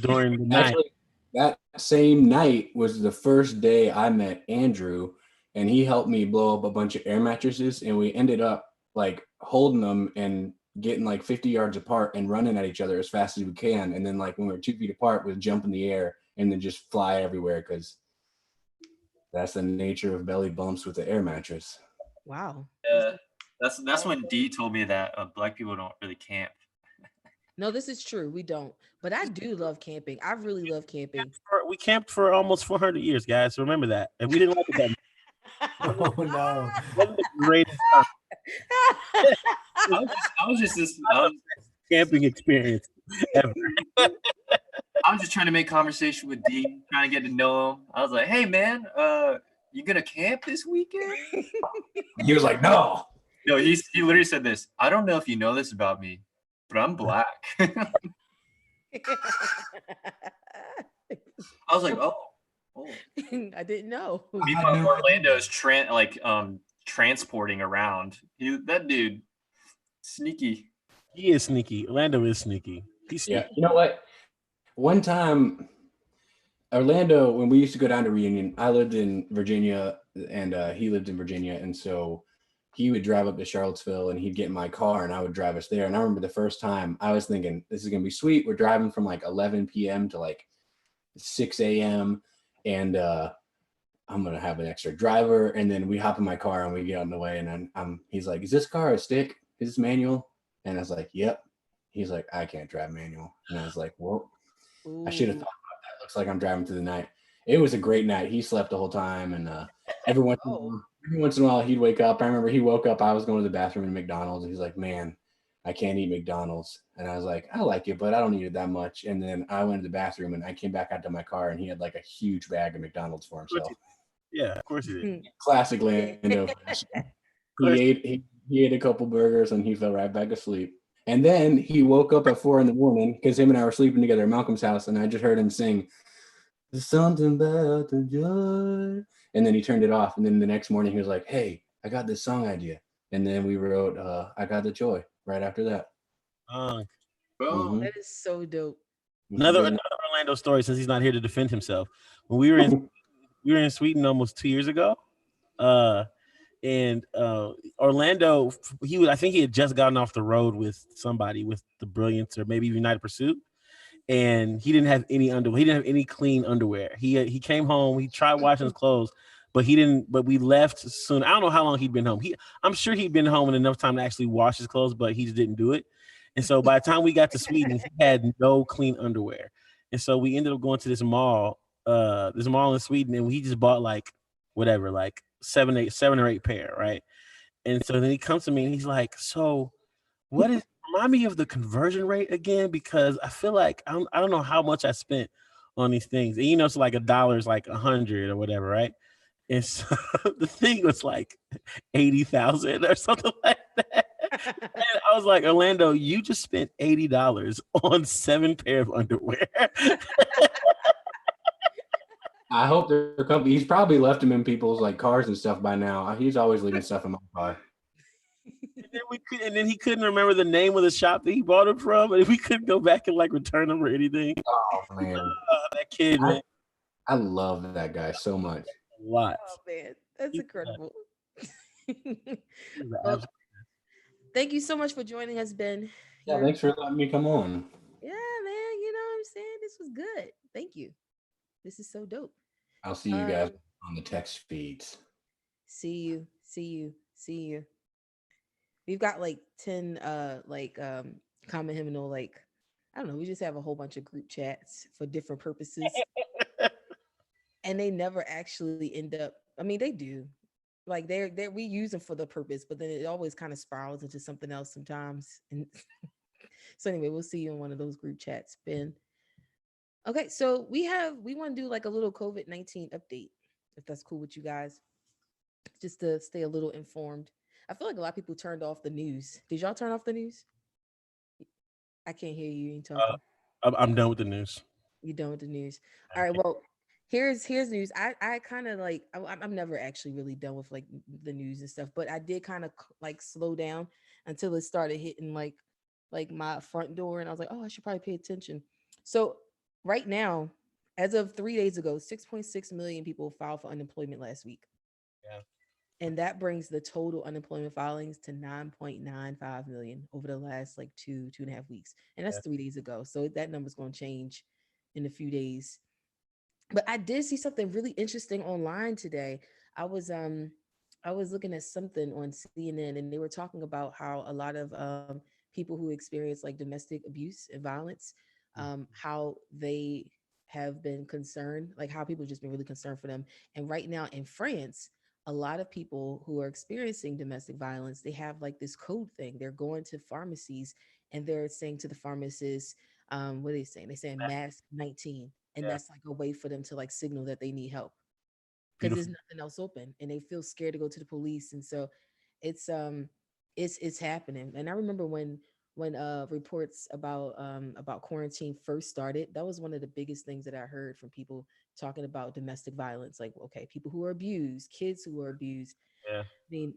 during the night. Actually, that same night was the first day I met Andrew, and he helped me blow up a bunch of air mattresses, and we ended up like holding them and getting like 50 yards apart and running at each other as fast as we can. And then like when we were 2 feet apart, we'd jump in the air and then just fly everywhere because that's the nature of belly bumps with the air mattress. Wow. That's when D told me that black people don't really camp. No, this is true. We don't. But I do love camping. I really love camping. We camped for almost 400 years, guys. Remember that. And we didn't like it that much. Oh no. It wasn't the greatest time. I was just this. Camping experience ever. I was just trying to make conversation with D, trying to get to know him. I was like, "Hey, man, you gonna camp this weekend?" He was like, no. No, he literally said this. I don't know if you know this about me, but I'm black. I was like, oh. I didn't know. Meanwhile, Orlando's transporting around. That dude, sneaky. He is sneaky. Orlando is sneaky. He's sneaky. Yeah, you know what? One time, Orlando, when we used to go down to Reunion, I lived in Virginia and he lived in Virginia. And so he would drive up to Charlottesville and he'd get in my car and I would drive us there. And I remember the first time I was thinking, this is going to be sweet. We're driving from like 11 p.m. to like 6 a.m. And I'm going to have an extra driver. And then we hop in my car and we get on the way. And then he's like, is this car a stick? Is this manual? And I was like, yep. He's like, I can't drive manual. And I was like, well, I should have thought about that. Looks like I'm driving through the night. It was a great night. He slept the whole time. And every once in a while he'd wake up. I remember he woke up. I was going to the bathroom in McDonald's. And he's like, man, I can't eat McDonald's. And I was like, I like it, but I don't eat it that much. And then I went to the bathroom and I came back out to my car and he had like a huge bag of McDonald's for himself. Yeah, of course he did. Classic Lando. He ate a couple burgers and he fell right back asleep. And then he woke up at 4 a.m. because him and I were sleeping together at Malcolm's house, and I just heard him sing, "There's something about the joy." And then he turned it off. And then the next morning he was like, "Hey, I got this song idea." And then we wrote "I Got the Joy" right after that. That is so dope. Another Orlando story, since he's not here to defend himself. When we were in Sweden almost 2 years ago, and Orlando, I think he had just gotten off the road with somebody, with the Brilliance or maybe United Pursuit, and he didn't have any underwear. He didn't have any clean underwear. He came home. He tried washing his clothes, but he didn't. But we left soon. I don't know how long he'd been home. I'm sure he'd been home in enough time to actually wash his clothes, but he just didn't do it. And so by the time we got to Sweden, he had no clean underwear. And so we ended up going to this mall in Sweden, and he just bought like seven or eight pair, right? And so then he comes to me and he's like, so remind me of the conversion rate again, because I feel like I don't know how much I spent on these things. And it's like $1 is like 100 or whatever, right? And so the thing was like 80,000 or something like that. And I was like, Orlando, you just spent $80 on 7 pair of underwear. I hope they're comfy. He's probably left them in people's like cars and stuff by now. He's always leaving stuff in my car. And then he couldn't remember the name of the shop that he bought them from, and we couldn't go back and like return them or anything. Oh man, that kid, man. I love that guy so much. A lot. Oh man, that's incredible. Well, thank you so much for joining us, Ben. Yeah, thanks for letting me come on. Yeah, man. You know what I'm saying? This was good. Thank you. This is so dope. I'll see you guys on the text feeds. See you. We've got like 10 common hymnal, like, I don't know, we just have a whole bunch of group chats for different purposes. And they never actually end up, I mean, they do. Like we use them for the purpose, but then it always kind of spirals into something else sometimes. And so anyway, we'll see you in one of those group chats, Ben. Okay, so we want to do like a little COVID-19 update, if that's cool with you guys, just to stay a little informed. I feel like a lot of people turned off the news. Did y'all turn off the news? I can't hear you. You ain't talking. I'm done with the news. You're done with the news. All right. Well, here's news. I kind of like, I'm never actually really done with like the news and stuff, but I did kind of like slow down until it started hitting like my front door, and I was like, oh, I should probably pay attention. So right now, as of 3 days ago, 6.6 million people filed for unemployment last week. Yeah. And that brings the total unemployment filings to 9.95 million over the last like 2.5 weeks. And that's 3 days ago. So that number's going to change in a few days. But I did see something really interesting online today. I was looking at something on CNN, and they were talking about how a lot of people who experience like domestic abuse and violence, how they have been concerned, like how people have just been really concerned for them. And right now in France, a lot of people who are experiencing domestic violence, they have like this code thing. They're going to pharmacies and they're saying to the pharmacist, what are they saying? They're saying mask 19. And Yeah. that's like a way for them to like signal that they need help because there's Beautiful. nothing else open and they feel scared to go to the police. And so it's it's happening. And I remember when reports about quarantine first started, that was one of the biggest things that I heard from people talking about domestic violence. Like, okay, people who are abused, kids who are abused. Yeah. I mean,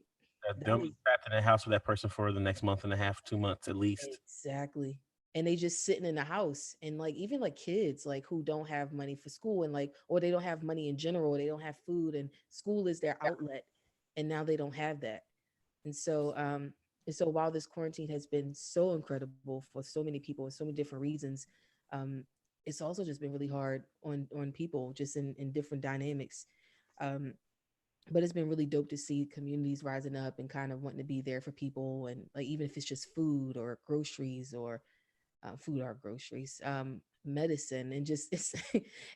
that Don't was be trapped in a house with that person for the next month and a half, 2 months at least. exactly. And they just sitting in the house and like even like kids like who don't have money for school and like or they don't have money in general, or they don't have food and school is their outlet and now they don't have that. And so while this quarantine has been so incredible for so many people and so many different reasons, um it's also just been really hard on people just in different dynamics. Um but it's been really dope to see communities rising up and kind of wanting to be there for people, and like even if it's just food or groceries or food or groceries, medicine, and just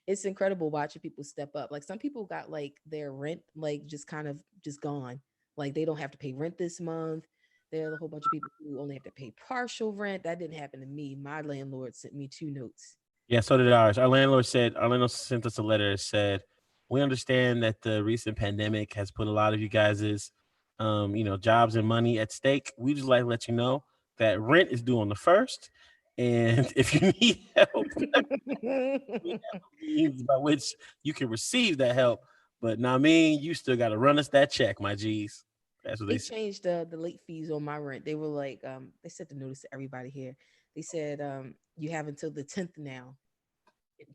it's incredible watching people step up. Like some people got like their rent like just kind of just gone, like they don't have to pay rent this month. There are a whole bunch of people who only have to pay partial rent. That didn't happen to me. My landlord sent me 2 notes. Yeah, so did ours. Our landlord sent us a letter that said, we understand that the recent pandemic has put a lot of you guys' jobs and money at stake. We just like to let you know that rent is due on the 1st. And if you need help, we have means by which you can receive that help. But now, you still got to run us that check, my G's. That's what They they said. changed the late fees on my rent. They were like, they sent the notice to everybody here. They said, you have until the 10th now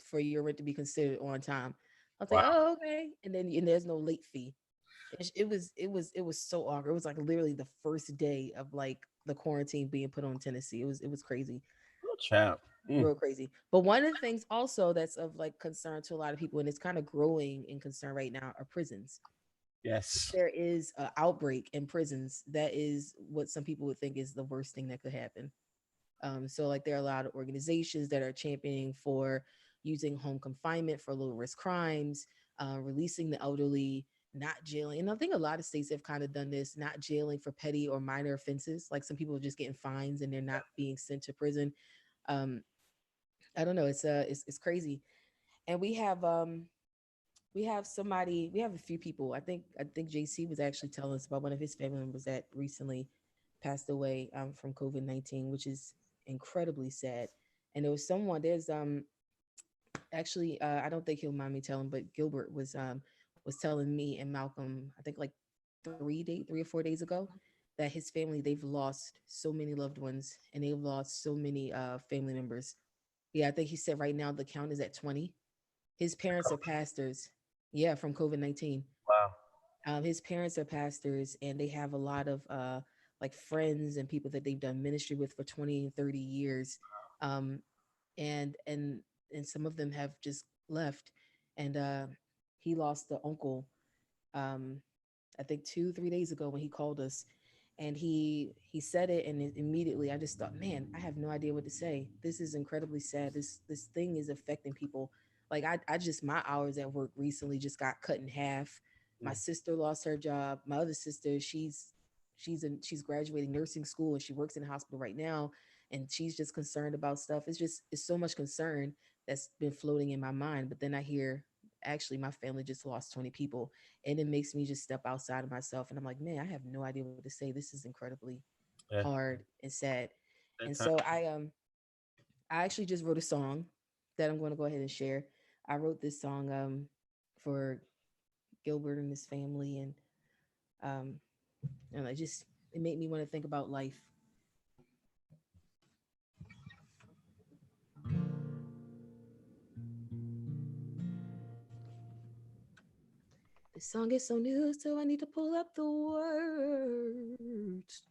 for your rent to be considered on time. I was like, Wow. oh, okay. And there's no late fee. It was so awkward. It was like literally the first day of like the quarantine being put on Tennessee. It was crazy, Real chap. real crazy. But one of the things also that's of like concern to a lot of people, and it's kind of growing in concern right now, are prisons. Yes. There is an outbreak in prisons. That is what some people would think is the worst thing that could happen. So like there are a lot of organizations that are championing for using home confinement for low risk crimes, releasing the elderly, not jailing. And I think a lot of states have kind of done this, not jailing for petty or minor offenses. Like some people are just getting fines and they're not being sent to prison. Um, I don't know. It's crazy. And we have a few people. I think JC was actually telling us about one of his family members that recently passed away from COVID-19, which is incredibly sad. And there was someone there's actually I don't think he'll mind me telling, but Gilbert was telling me and Malcolm, I think like 3 or 4 days ago, that his family, they've lost so many loved ones and they've lost so many family members. Yeah, I think he said right now the count is at 20. His parents are pastors. Yeah, from COVID-19. Wow. His parents are pastors and they have a lot of like friends and people that they've done ministry with for 20 and 30 years. Um, and some of them have just left. And he lost the uncle um I think 2 3 days ago when he called us, and he said it, and immediately I just thought, man, I have no idea what to say. This is incredibly sad. This thing is affecting people. Like I just my hours at work recently just got cut in half. My sister lost her job. My other sister, she's graduating nursing school and she works in a hospital right now, and she's just concerned about stuff. It's so much concern that's been floating in my mind. But then I hear actually my family just lost 20 people, and it makes me just step outside of myself, and I'm like, man, I have no idea what to say. This is incredibly Yeah. hard and sad. That And time. so I actually just wrote a song that I'm going to go ahead and share. I wrote this song for Gilbert and his family, um and I just it made me want to think about life. This song is so new, so I need to pull up the words.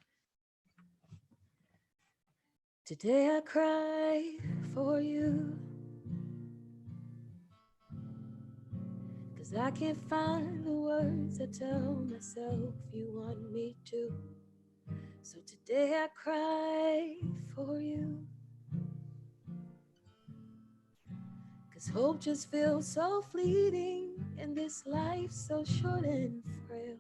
Today I cry for you, 'cause I can't find the words I tell myself you want me to. So today I cry for you. 'Cause hope just feels so fleeting, and this life so short and frail.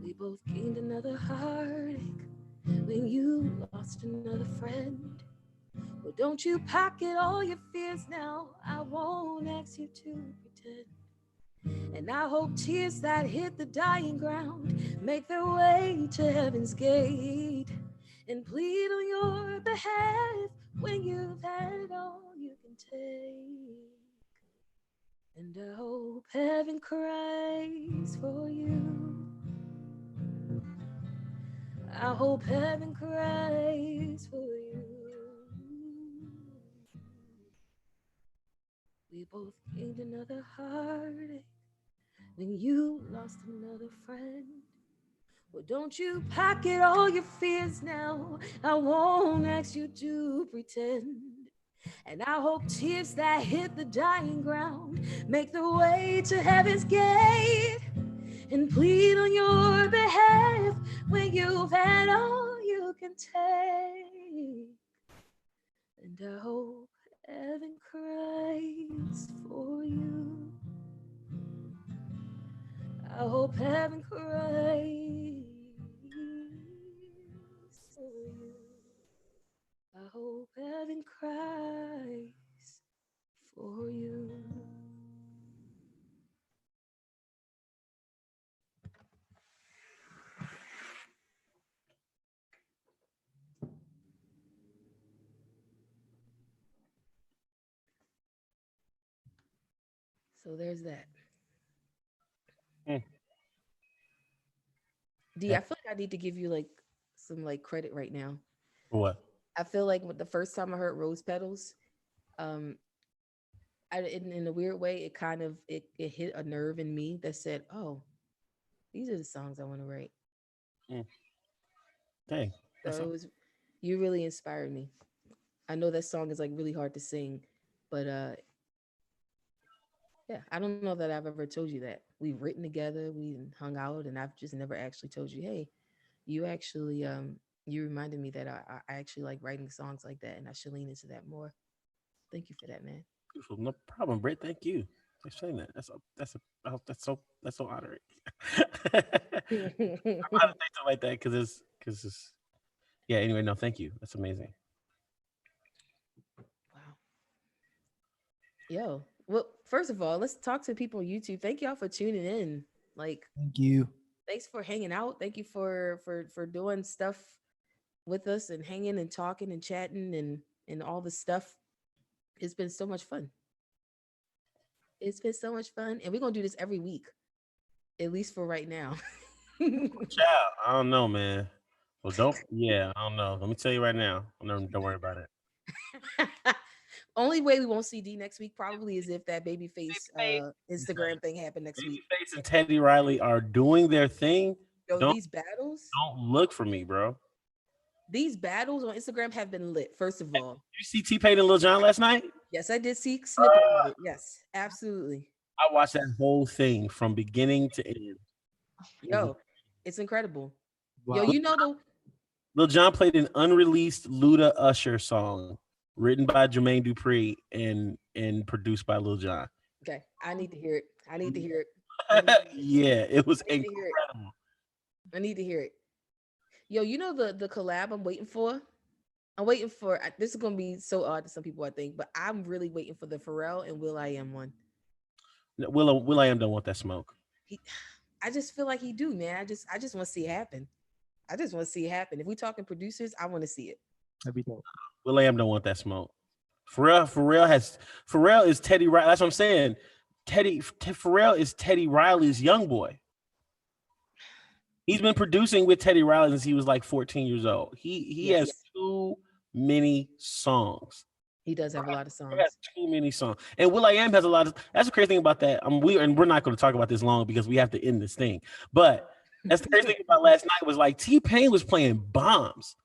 We both gained another heartache when you lost another friend. Well, don't you pocket all your fears now. I won't ask you to pretend. And I hope tears that hit the dying ground make their way to heaven's gate and plead on your behalf when you've had all you can take. And I hope heaven cries for you. I hope heaven cries for you. We both gained another heartache when you lost another friend. Well, don't you pocket all your fears now. I won't ask you to pretend. And I hope tears that hit the dying ground make their way to heaven's gate and plead on your behalf when you've had all you can take. And I hope heaven cries for you. I hope heaven cries for you. I hope heaven cries for you. So there's that. D, I feel like I need to give you like some like credit right now. For what? I feel like the first time I heard Rose Petals, in a weird way, it kind of it hit a nerve in me that said, "Oh, these are the songs I want to write." Dang, So it was, you really inspired me. I know that song is like really hard to sing, but yeah, I don't know that I've ever told you that. We've written together, we hung out, and I've just never actually told you, hey, you actually you reminded me that I actually like writing songs like that, and I should lean into that more. Thank you for that, man. Beautiful. No problem, Britt. Thank you for saying that. That's so honoring. I'm glad to say something like that because it's yeah. Anyway, no, thank you. That's amazing. Wow. Yo, well, first of all, let's talk to people on YouTube. Thank y'all for tuning in. Like, Thank you. thanks for hanging out. Thank you for doing stuff with us and hanging and talking and chatting and all the stuff. It's been so much fun. It's been so much fun, and we're gonna do this every week, at least for right now. Child, I don't know, man. Well, don't. Yeah, I don't know. Let me tell you right now. Don't worry about it. Only way we won't see D next week probably is if that babyface Instagram thing happened next week. Babyface and Teddy Riley are doing their thing. Yo, these battles. Don't look for me, bro. These battles on Instagram have been lit. First of all, did you see T-Pain and Lil Jon last night? Yes, I did see snippets of it. Yes, absolutely. I watched that whole thing from beginning to end. Yo, it's incredible. Wow. Yo, you know the Lil Jon played an unreleased Luda Usher song written by Jermaine Dupri and produced by Lil Jon. Okay, I need to hear it. I need to hear it. Yeah, it was incredible. I need to hear it. Yo, you know the collab I'm waiting for? I'm waiting for, this is gonna be so odd to some people, I think, but I'm really waiting for the Pharrell and will.i.am one. will.i.am don't want that smoke. I just feel like he do, man. I just want to see it happen. I just want to see it happen. If we talking producers, I want to see it. That'd be dope. will.i.am don't want that smoke. Pharrell is Teddy Riley. That's what I'm saying. Pharrell is Teddy Riley's young boy. He's been producing with Teddy Riley since he was like 14 years old. He has too many songs. He does have a lot of songs. He has too many songs. And will.i.am has a lot of, that's the crazy thing about that. We're not going to talk about this long because we have to end this thing. But that's the crazy thing about last night was like T-Pain was playing bombs.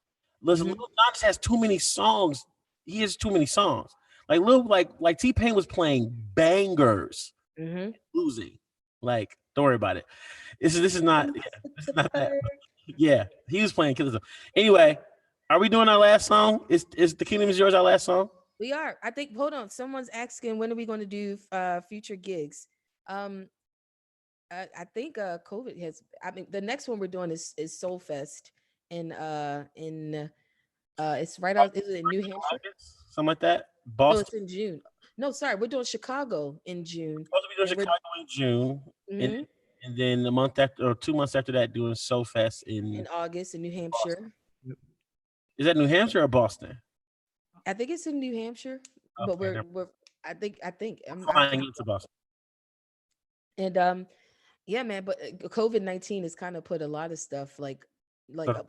Listen, Lil Jon just has too many songs. He has too many songs. Like T-Pain was playing bangers, losing. Like, don't worry about it. This is not that. Yeah, he was playing Killer Zone. Anyway, are we doing our last song? Is The Kingdom Is Yours our last song? We are. I think. Hold on. Someone's asking when are we going to do future gigs? Um, I think COVID has. I mean, the next one we're doing is Soul Fest in it's right out. Is it in New Hampshire? August? Something like that. No, Boston. it's in June. No, sorry, we're doing Chicago in June. Supposed to be doing And we're- Chicago in June, Mhm. and then a month after or 2 months after that, doing Soul Fest in. In August in New Hampshire. Is that New Hampshire or Boston? I think it's in New Hampshire, but Okay, we're. I think I'm flying into Boston. and yeah, man. But COVID-19 has kind of put a lot of stuff like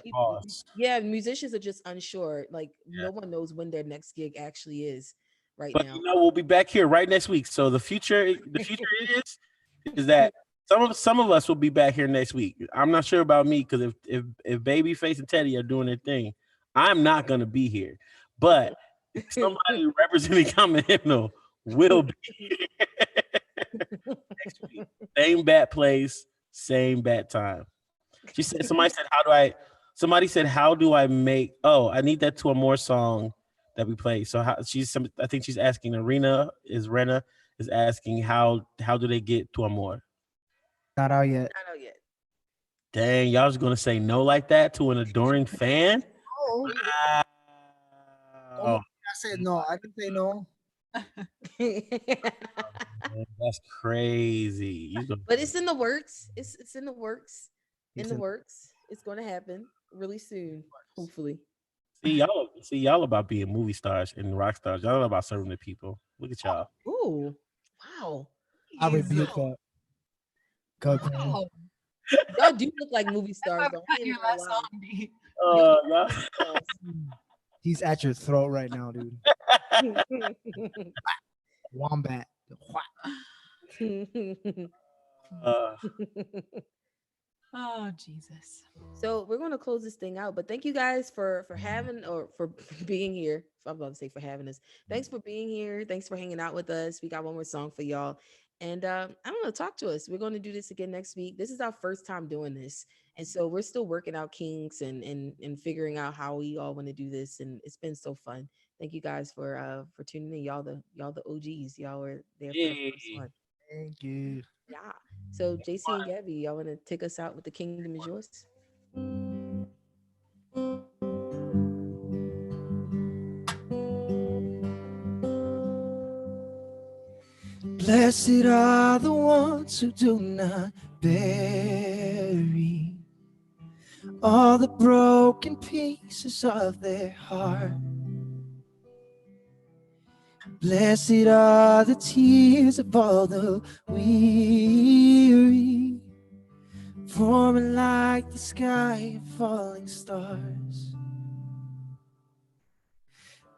people. Pause. Yeah, musicians are just unsure. Like no one knows when their next gig actually is right But now. you know, we'll be back here right next week. So the future is that some of us will be back here next week. I'm not sure about me because if Babyface and Teddy are doing their thing, I'm not gonna be here. But somebody representing Common Hymnal will be here next week. Same bat place, same bat time. Somebody said, how do I make, I need that to a more song that we play. So I think she's asking Rena is asking how do they get to a more? Not out yet. Not out yet. Dang, y'all was gonna say no like that to an adoring fan? Oh, Wow. I said no. I didn't say no. Man, that's crazy. But it's in the works. It's in the works. It's going to happen really soon, hopefully. See y'all about being movie stars and rock stars. Y'all know about serving the people. Look at y'all. Ooh, wow. I rebuke that. Wow. Y'all do look like movie stars, though. Cut your last song, D. He's at your throat right now, dude. Wombat. Oh, Jesus. So we're going to close this thing out, but thank you guys for having or for being here. I'm about to say for having us. Thanks for being here. Thanks for hanging out with us. We got one more song for y'all. And I don't know, talk to us. We're going to do this again next week. This is our first time doing this. And so we're still working out kinks and figuring out how we all want to do this. And it's been so fun. Thank you guys for tuning in. Y'all the OGs. Y'all were there for the first one. Thank you. Yeah. So JC and Gabby, y'all want to take us out with The Kingdom Is Yours? Blessed are the ones who do not bury all the broken pieces of their heart. Blessed are the tears of all the weary, forming like the sky of falling stars.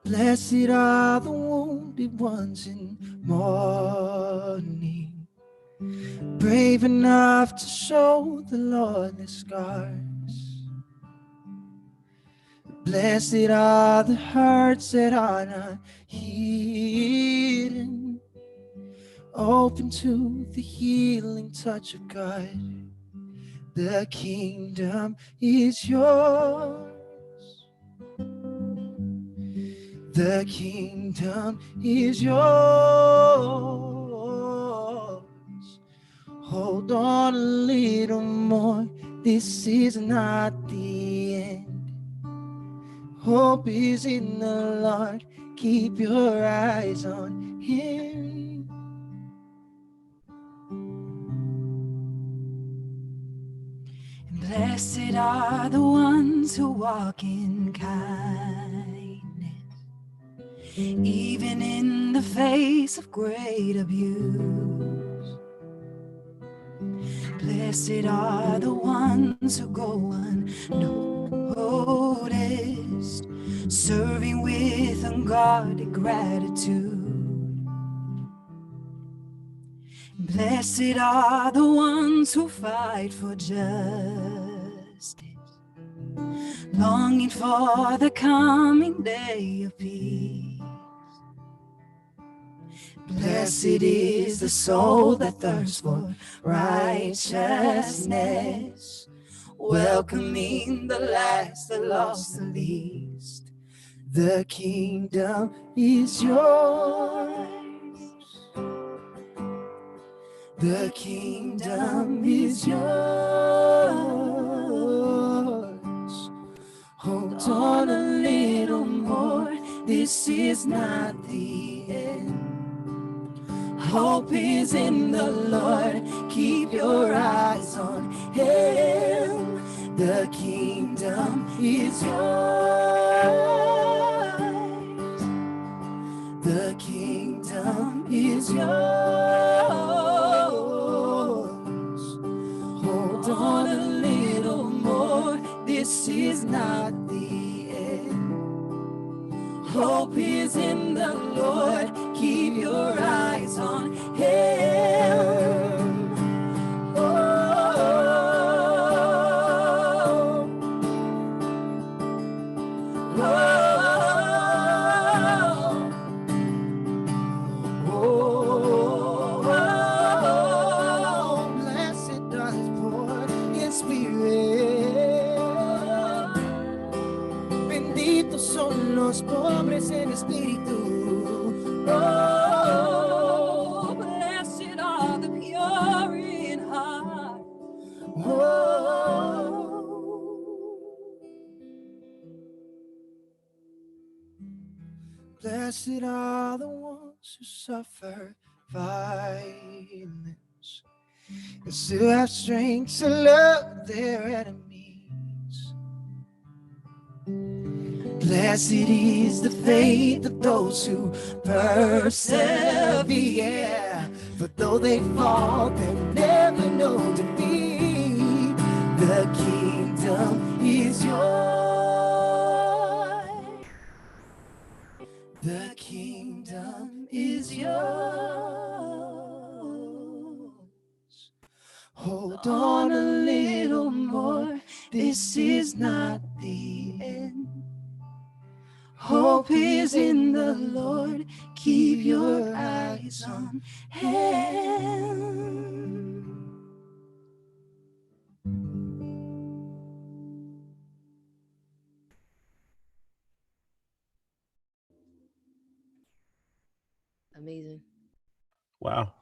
Blessed are the wounded ones in mourning, brave enough to show the Lord their scars. Blessed are the hearts that are not hidden, open to the healing touch of God. The kingdom is yours. The kingdom is yours. Hold on a little more. This is not the end. Hope is in the Lord. Keep your eyes on Him. And blessed are the ones who walk in kindness, even in the face of great abuse. Blessed are the ones who go unnoticed, serving with unguarded gratitude. Blessed are the ones who fight for justice, longing for the coming day of peace. Blessed is the soul that thirsts for righteousness, welcoming the last, the lost, the least. The kingdom is yours. The kingdom is yours. Hold on a little more. This is not the end. Hope is in the Lord. Keep your eyes on Him. The kingdom is yours. The kingdom is yours. Hold on a little more. This is not the end. Hope is in the Lord. Keep your eyes on Him. Blessed does pour in spirit. Benditos son los pobres en espíritu. Oh, blessed are the pure in heart. Oh, blessed are the ones who suffer violence, and still have strength to love their enemies. Blessed is the faith of those who persevere. For though they fall, they'll never know defeat. The kingdom is yours. The kingdom is yours. Hold on a little more. This is not the end. Hope is in the Lord. Keep your eyes on Him. Amazing. Wow.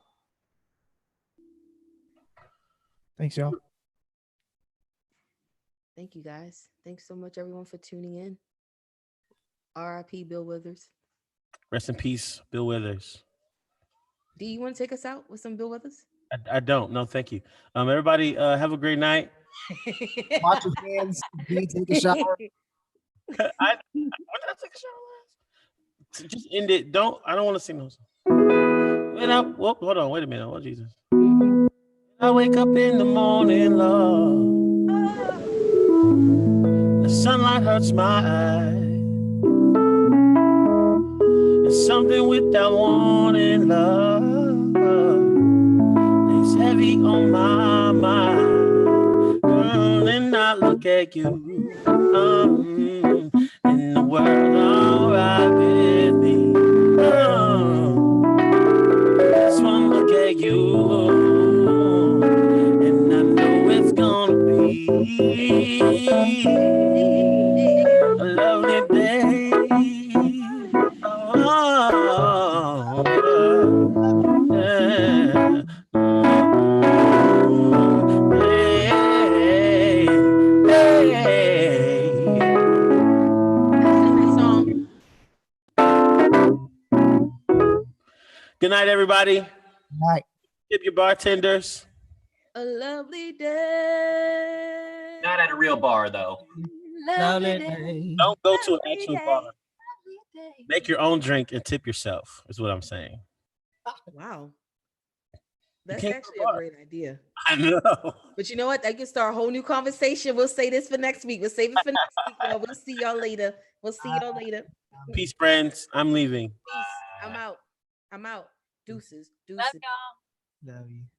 Thanks, y'all. Thank you guys. Thanks so much, everyone, for tuning in. R.I.P. Bill Withers. Rest in peace, Bill Withers. Do you want to take us out with some Bill Withers? I don't. No, thank you. Everybody, have a great night. Wash your hands. Take a shower. When did I take a shower last? Just end it. I don't want to sing those. Hold on. Wait a minute. Oh, Jesus. I wake up in the morning, Lord. The sunlight hurts my eyes. It's something without warning, love. It's heavy on my mind. Girl, and I look at you. In the world, all right with me. Just one look at you, and I know it's gonna be a lovely day. Oh, yeah. Good night, everybody. Good night. Tip your bartenders. A lovely day. Not at a real bar, though. Lovely day. Don't go to an actual bar. Make your own drink and tip yourself, is what I'm saying. Wow. That's can't actually go to a a great idea. I know. But you know what? That can start a whole new conversation. We'll say this for next week. We'll save it for next week, y'all. We'll see y'all later. Peace, friends. I'm leaving. Peace. I'm out. Deuces. Love y'all. Love you.